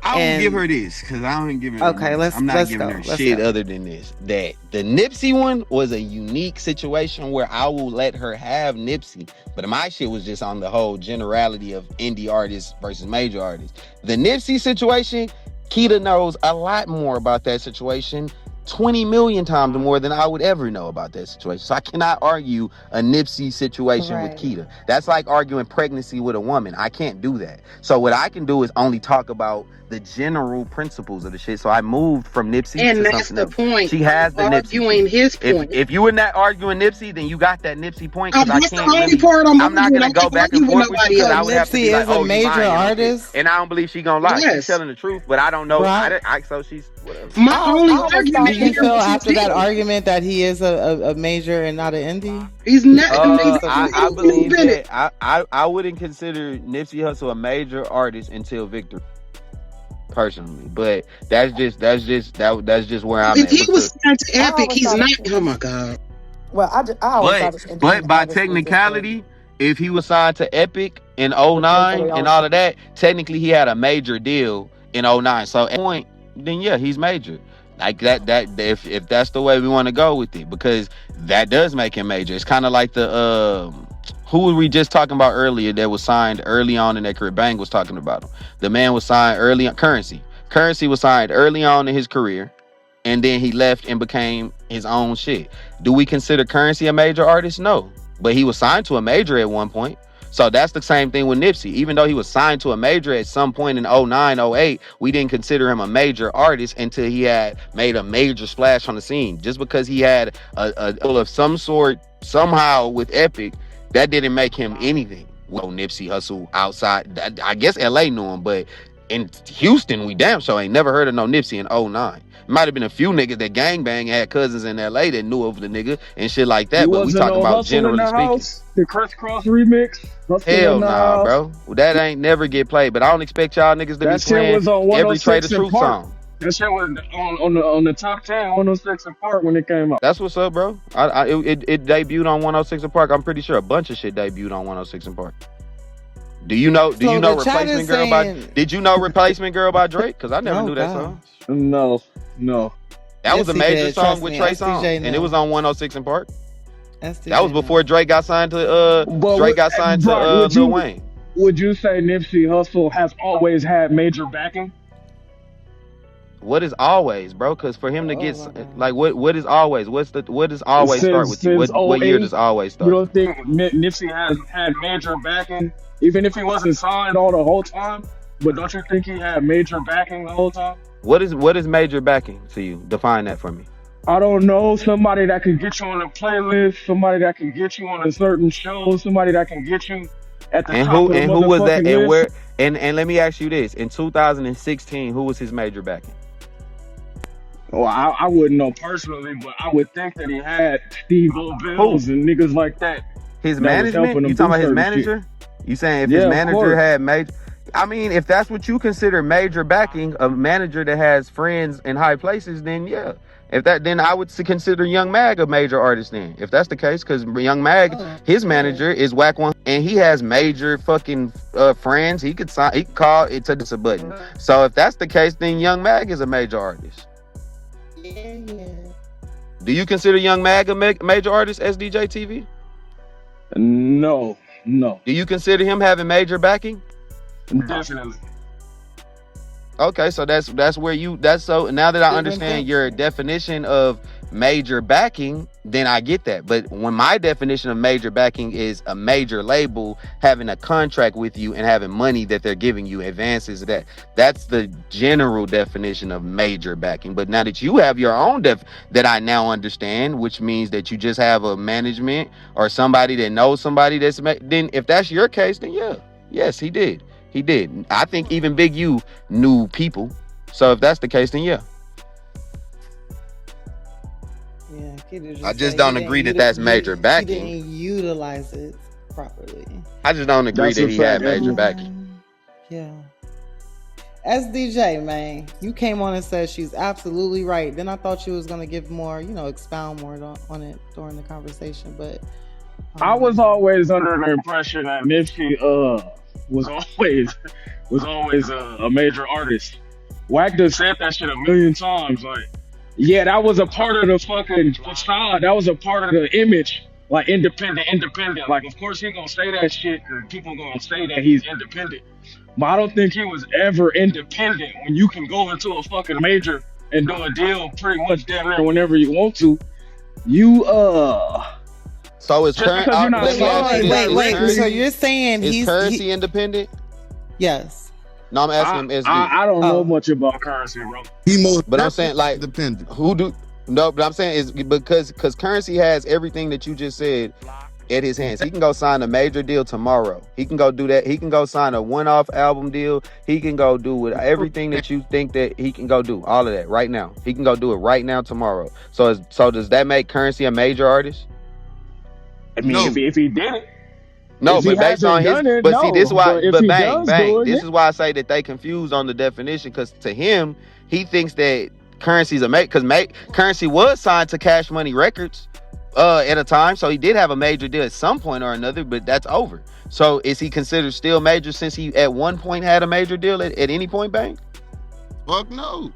I will give her this because I don't give her. Okay, I'm not giving her shit other than this. That the Nipsey one was a unique situation where I will let her have Nipsey, but my shit was just on the whole generality of indie artists versus major artists. The Nipsey situation, Keita knows a lot more about that situation, 20 million times more than I would ever know about that situation. So I cannot argue a Nipsey situation with Keita. That's like arguing pregnancy with a woman. I can't do that. So what I can do is only talk about the general principles of the shit. So I moved from Nipsey and to that's something the else. point. She has the arguing Nipsey. His point. If you were not arguing Nipsey, then you got that Nipsey point. That's the only part I'm not going to go back and forth with you because I would have to be like, a major artist, and I don't believe she's gonna lie. Yes. She's telling the truth, but I don't know. So she's whatever. My only argument after that argument that he is a major and not an indie. He's not. I believe that I wouldn't consider Nipsey Hussle a major artist until Victory. personally. But that's just where I'm If at. he was signed to Epic, he's not. Oh my god. Well, I always thought this But independent by artist was just a, technicality, if he was signed to Epic in to pay for 09 their and own all shit. of that, technically he had a major deal in 09. So at that point, then yeah, he's major. Like that if that's the way we want to go with it, because that does make him major. It's kind of like the who were we just talking about earlier that was signed early on in their career? Bang was talking about him. The man was signed early on. Currency was signed early on in his career, and then he left and became his own shit. Do we consider Currency a major artist? No, but he was signed to a major at one point. So that's the same thing with Nipsey. Even though he was signed to a major at some point in 09, 08, we didn't consider him a major artist until he had made a major splash on the scene. Just because he had a deal of some sort somehow with Epic, that didn't make him anything. Well, Nipsey Hussle outside, I guess LA knew him, but in Houston, we damn sure ain't never heard of no Nipsey in 09. Might have been a few niggas that gangbang had cousins in LA that knew of the nigga and shit like that. You But we wasn't talking no about Hustle in generally the speaking. house? The Crisscross remix? Hustle Hell in the nah, house? bro. That ain't never get played. But I don't expect y'all niggas to That be shit playing was on every Trade 106 of and Truth Park. song. That shit was on the top 10, 106 and Park when it came out. That's what's up, bro. It debuted on 106 and Park. I'm pretty sure a bunch of shit debuted on 106 and Park. Do you know So the chat Replacement is Girl saying, by Did you know Replacement Girl by Drake? Because I never oh knew that god, song. No. That yes was a he major did. song Trust with me, Trey Songz. SDJ And it knew. was on 106 and Park. SDJ That was before Drake got signed to Brock, Lil Wayne. would you say Nipsey Hussle has always had major backing? What is always, bro? Because for him to Oh get my god. like what is always? What does always start with you? Since What year 08, does always you start? don't think Nipsey has had major backing, even if he wasn't signed all the whole time? But don't you think he had major backing the whole time? What is major backing to you? Define that for me. I don't know, somebody that can get you on a playlist, somebody that can get you on a certain show, somebody that can get you at the top of the Who was that? motherfucking And list. where? And let me ask you this: in 2016, who was his major backing? Well, I wouldn't know personally, but I would think that he had Steve Bills and niggas like that. His that was helping management? him You do talking about his certain manager? shit. You saying if Yeah, his of manager course. had major? I mean, if that's what you consider major backing, a manager that has friends in high places, then yeah. Then I would consider Young Mag a major artist. Then, if that's the case, because Young Mag, his manager is Whack One, and he has major fucking friends. He could sign. He could call it to this a button. So if that's the case, then Young Mag is a major artist. Yeah. Do you consider Young Mag a major artist, SDJ TV? No. Do you consider him having major backing? Definitely. Okay, so that's so now that I understand your definition of major backing, then I get that. But when my definition of major backing is a major label having a contract with you and having money that they're giving you, advances, that's the general definition of major backing. But now that you have your own that I now understand, which means that you just have a management or somebody that knows somebody then if that's your case, then yeah, yes, he did. He did. I think even Big U knew people. So if that's the case, then yeah. Yeah, I just don't agree that that's major backing. He didn't utilize it properly. I just don't agree that he had major backing. Yeah. SDJ, man, you came on and said she's absolutely right. Then I thought you was gonna give more, expound more on it during the conversation, but I was always under the impression that Nipsey was always a major artist. Wack done said that shit a million times. Like, yeah, that was a part of the fucking facade. That was a part of the image. Like independent. Like, of course he gonna say that shit, and people gonna say that he's independent. But I don't think he was ever independent. When you can go into a fucking major and do a deal pretty much damn near whenever you want to, you So is wait. So you're saying is Currency independent? Yes. No, I'm asking him. I don't know much about Currency, bro. But I'm saying like independent. But I'm saying is because Currency has everything that you just said at his hands. He can go sign a major deal tomorrow. He can go do that. He can go sign a one-off album deal. He can go do with everything that you think that he can go do. All of that right now. He can go do it right now tomorrow. So does that make Currency a major artist? I mean, if he did it. No, If he but based on hasn't his, done it, but see, this no. why, But if but he bang, does do bang. it, yeah. This is why I say that they confused on the definition, because to him, he thinks that Currency's a because Currency was signed to Cash Money Records at a time, so he did have a major deal at some point or another, but that's over. So is he considered still major since he at one point had a major deal at any point, bang? Fuck no.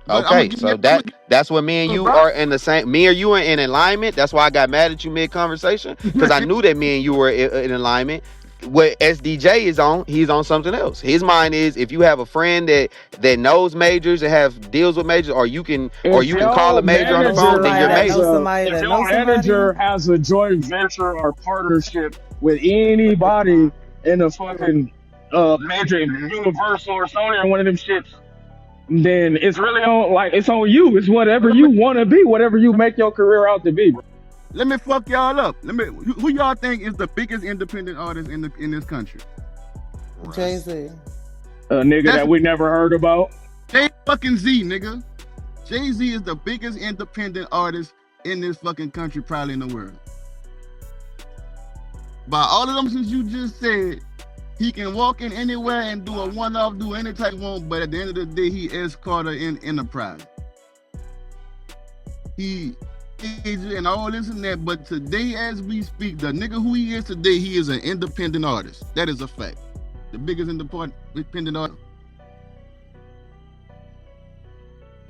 But Okay, so that's what me and you are in the same. Me or you are in alignment. That's why I got mad at you mid conversation, because I knew that me and you were in alignment. What SDJ is on, he's on something else. His mind is, if you have a friend that knows majors and have deals with majors, or you can call a major on the phone, then you're major. If your manager has a joint venture or partnership with anybody in a fucking major, Universal or Sony or one of them shits, then it's really it's on you. It's whatever you want to be, whatever you make your career out to be, bro. Let me fuck y'all up. Who y'all think is the biggest independent artist in this country? Jay-Z. A nigga that we never heard about. Jay-fucking-Z, nigga. Jay-Z is the biggest independent artist in this fucking country, probably in the world. By all of them, since you just said, he can walk in anywhere and do a one-off, do any type of one, but at the end of the day, he is Carter in Enterprise. He and all this and that, but today as we speak, the nigga who he is today, he is an independent artist. That is a fact. The biggest independent artist.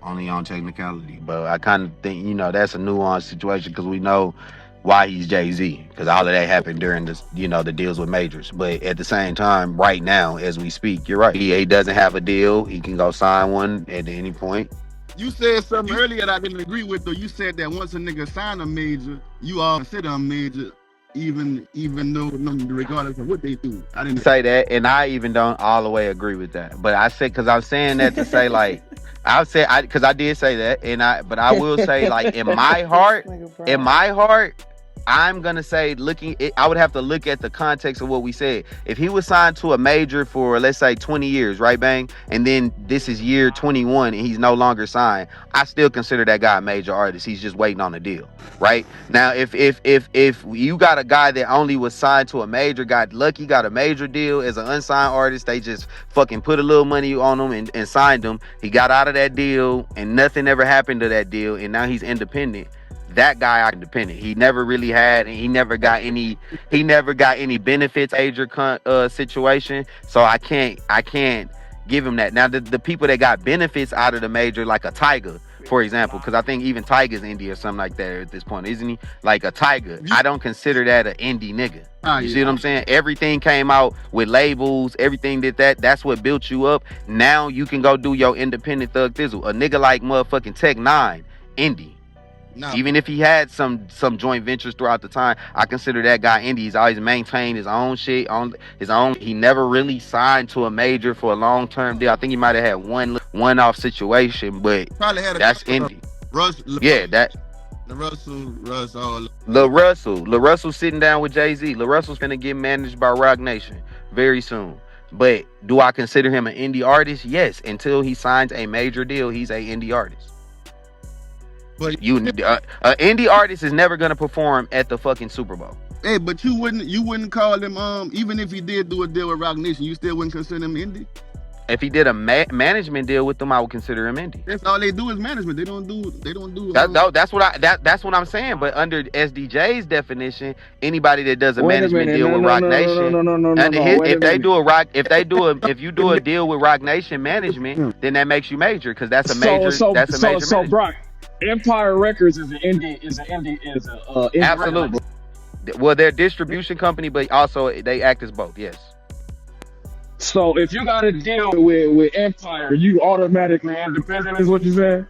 Only on technicality, but I kind of think, that's a nuanced situation, because we know why he's Jay-Z, because all of that happened during this, the deals with majors. But at the same time, right now as we speak, you're right, he doesn't have a deal. He can go sign one at any point. You said something earlier that I didn't agree with, though. You said that once a nigga sign a major, you all consider a major, even though regardless of what they do. I didn't say that, and I even don't all the way agree with that. But I said, because I'm saying that to say, like, because I did say that, but I will say, like, in my heart, I'm gonna say, I would have to look at the context of what we said. If he was signed to a major for, let's say, 20 years, right, bang, and then this is year 21 and he's no longer signed, I still consider that guy a major artist. He's just waiting on a deal, right? Now, if you got a guy that only was signed to a major, got lucky, got a major deal as an unsigned artist, they just fucking put a little money on him and signed him. He got out of that deal and nothing ever happened to that deal, and now he's independent. That guy independent. He never really had, and he never got any benefits major situation. So I can't give him that. Now the people that got benefits out of the major, like a Tiger, for example, because I think even Tiger's indie or something like that at this point, isn't he? Like a Tiger. I don't consider that an indie nigga. You see what I'm saying? Everything came out with labels, everything that's what built you up. Now you can go do your independent Thug Thizzle. A nigga like motherfucking Tech 9, indie. No. Even if he had some joint ventures throughout the time, I consider that guy indie. He's always maintained his own shit on his own. He never really signed to a major for a long-term deal. I think he might have had one-off situation, but probably had that's indie. Lil Russell sitting down with Jay-Z. Lil Russell's finna get managed by Rock Nation very soon. But do I consider him an indie artist? Yes. Until he signs a major deal, he's a indie artist. But indie artist is never gonna perform at the fucking Super Bowl. Hey, but you wouldn't call him even if he did do a deal with Rock Nation, you still wouldn't consider him indie? If he did a management deal with them, I would consider him indie. That's all they do is management. They don't do. That's what I'm saying. But under SDJ's definition, anybody that does a management deal with Rock Nation, if you do a deal with Rock Nation management, then that makes you major, because that's a major. So Brock, Empire Records is an indie. Absolutely. Well, they're a distribution company, but also they act as both. Yes. So if you got a deal with Empire, you automatically independent, is what you said?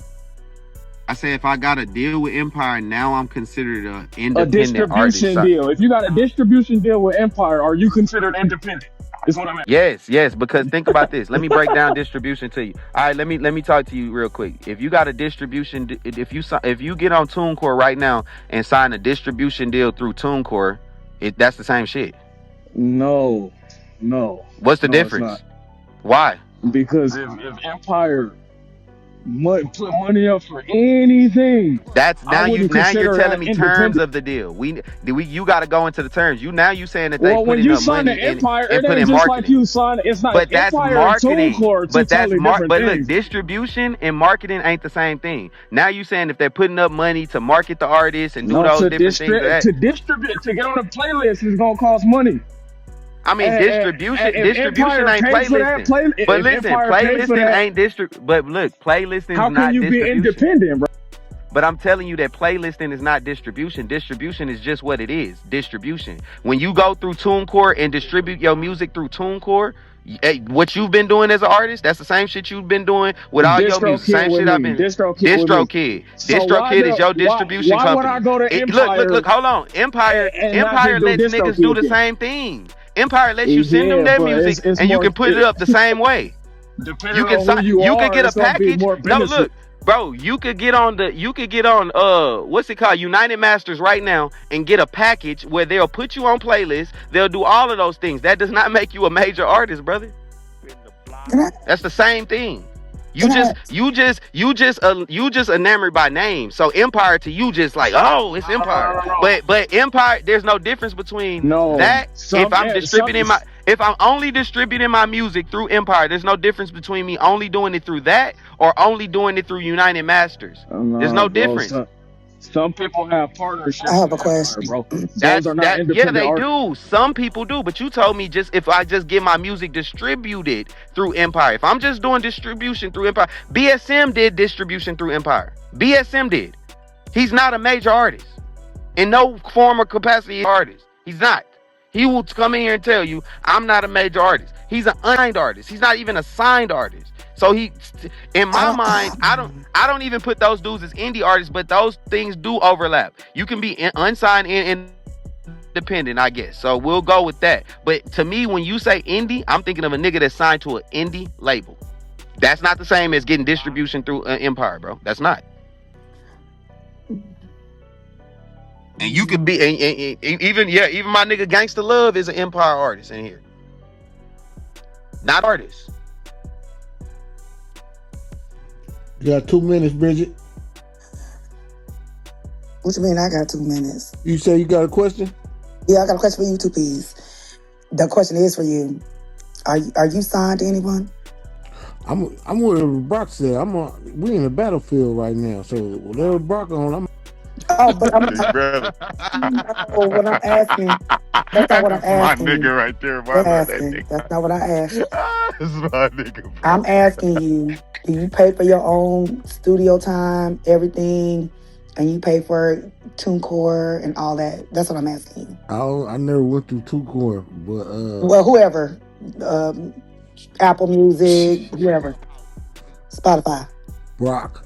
I said if I got a deal with Empire, now I'm considered an independent artist. A distribution deal. If you got a distribution deal with Empire, are you considered independent? Is what I meant. Yes, because think about this. Let me break down distribution to you. All right, let me talk to you real quick. If you got a distribution, if you get on TuneCore right now and sign a distribution deal through TuneCore, that's the same shit. No. What's the difference? Why? Because if Empire put money up for anything. That's I now wouldn't you're consider telling that me terms independent. of the deal. You got to go into the terms. You saying that they Well, when putting you up sign money the Empire, and it put ain't in just like marketing. you sign. It's not But that's Empire and marketing. TuneCore are two totally different But look, things. distribution and marketing ain't the same thing. Now you saying if they're putting up money to market the artists and do No, those different things, to distribute, to get on the playlist is gonna cost money. I mean, distribution If distribution Empire ain't pays for that playlisting. But if listen, Empire pays for playlisting that, ain't But look, playlisting how is can not you be distribution. independent, bro? But I'm telling you that playlisting is not distribution. Distribution is just what it is. Distribution. When you go through TuneCore and distribute your music through TuneCore, what you've been doing as an artist, that's the same shit you've been doing with all your music. Same shit I've been. DistroKid. DistroKid is your distribution why would company. I go to Empire? Look, hold on. Empire lets niggas do the same thing. Empire lets you send them their music and you can put it up the same way. Depending on who you could get a it's gonna be package. more No, benefit. look, bro, you could get on what's it called, United Masters right now and get a package where they'll put you on playlists. They'll do all of those things. That does not make you a major artist, brother. That's the same thing. You just enamored by name. So Empire to you just like, oh, it's Empire. But Empire, there's no difference between that. If I'm only distributing my music through Empire, there's no difference between me only doing it through that or only doing it through United Masters. There's no difference. Some people have partnerships. I have a question, bro. Those are not independent they artists. do. Some people do, but you told me if I just get my music distributed through Empire. If I'm just doing distribution through Empire, BSM did distribution through Empire. BSM did. He's not a major artist. In no form or capacity artist. He's not. He will come in here and tell you, I'm not a major artist. He's an unsigned artist. He's not even a signed artist. So in my mind, I don't even put those dudes as indie artists, but those things do overlap. You can be unsigned and independent, I guess. So we'll go with that. But to me, when you say indie, I'm thinking of a nigga that's signed to an indie label. That's not the same as getting distribution through Empire, bro. That's not. And you could be even my nigga Gangsta Love is an Empire artist in here. Not artist. You got 2 minutes, Bridget. What you mean I got 2 minutes? You say you got a question? Yeah, I got a question for you too, please. The question is for you. Are you signed to anyone? I'm with Brock said. We in the battlefield right now, so whatever Brock on, Oh, but I'm no, what I'm asking. That's not what I'm asking. My nigga right there, That's not what I asked. This is my nigga, bro. I'm asking you, do you pay for your own studio time, everything, and you pay for TuneCore and all that? That's what I'm asking you. I never went through TuneCore, but well, whoever, Apple Music, whoever, Spotify. Brock.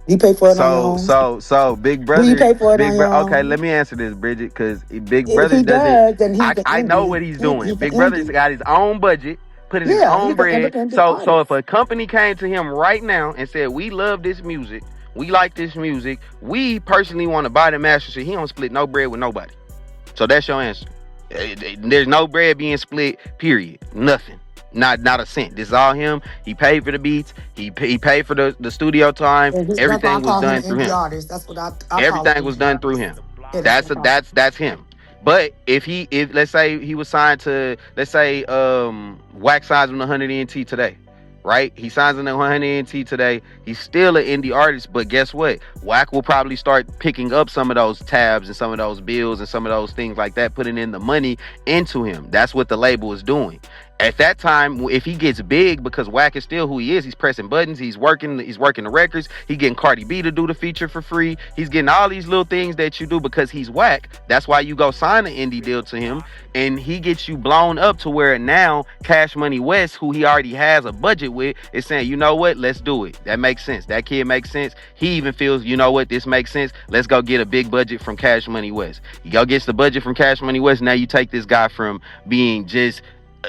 You pay for it on your own? So Big Brother. Do you pay for it on your own? Okay, let me answer this, Bridget, because Big If Brother he does, then he's I know what he's doing. Big Brother's got his own budget, putting his own bread. So if a company came to him right now and said, we love this music, we like this music, we personally want to buy the master, he don't split no bread with nobody. So that's your answer. There's no bread being split, period. Nothing. Not a cent. This is all him. He paid for the beats. He paid for the studio time. Everything was done through him. That's what I Everything was done through him. That's him. But if let's say he was signed to, let's say Wack signs with 100 NT today, right? He signs in the 100 NT today. He's still an indie artist, but guess what? Wack will probably start picking up some of those tabs and some of those bills and some of those things like that, putting in the money into him. That's what the label is doing. At that time, if he gets big, because Wack is still who he is, he's pressing buttons, he's working the records, he's getting Cardi B to do the feature for free, he's getting all these little things that you do because he's Wack. That's why you go sign an indie deal to him, and he gets you blown up to where now Cash Money West, who he already has a budget with, is saying, you know what, let's do it. That makes sense. That kid makes sense. He even feels, you know what, this makes sense. Let's go get a big budget from Cash Money West. You go get the budget from Cash Money West, now you take this guy from being just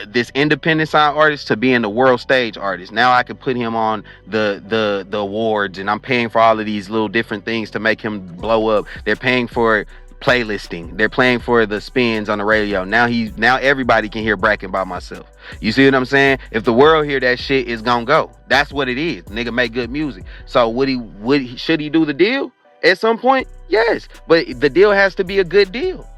this independent side artist to being the world stage artist. Now I could put him on the awards, and I'm paying for all of these little different things to make him blow up. They're paying for playlisting. They're playing for the spins on the radio. Now everybody can hear Bracken by myself. You see what I'm saying? If the world hear that shit, it's gonna go. That's what it is. Nigga make good music. So should he do the deal at some point? Yes, but the deal has to be a good deal.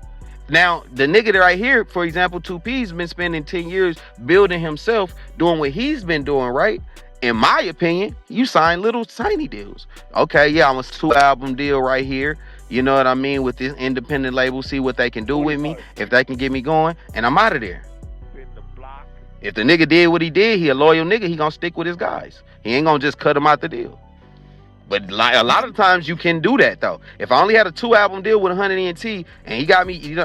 Now, the nigga that right here, for example, 2P's been spending 10 years building himself, doing what he's been doing, right? In my opinion, you sign little tiny deals. Okay, yeah, I'm a 2-album deal right here. You know what I mean? With this independent label, see what they can do with me, if they can get me going, and I'm out of there. If the nigga did what he did, he a loyal nigga, he gonna stick with his guys. He ain't gonna just cut him out the deal. But like a lot of times you can do that though. If I only had a 2-album deal with 100 ENT and he got me,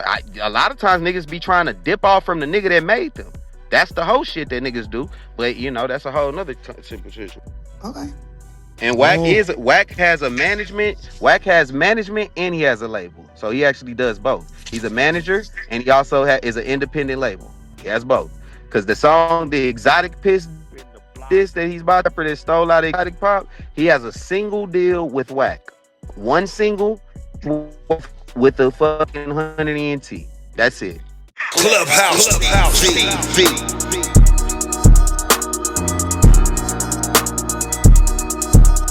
a lot of times niggas be trying to dip off from the nigga that made them. That's the whole shit that niggas do. But that's a whole nother simple situation. Okay. And Wack has management and he has a label. So he actually does both. He's a manager and he also is an independent label. He has both. Cause the song, The Exotic Piss this that he's about to that stole out of Exotic Pop, he has a single deal with Wack. One single with the fucking 100 ENT. That's it. Clubhouse TV.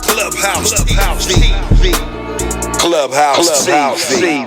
Clubhouse TV. Clubhouse TV.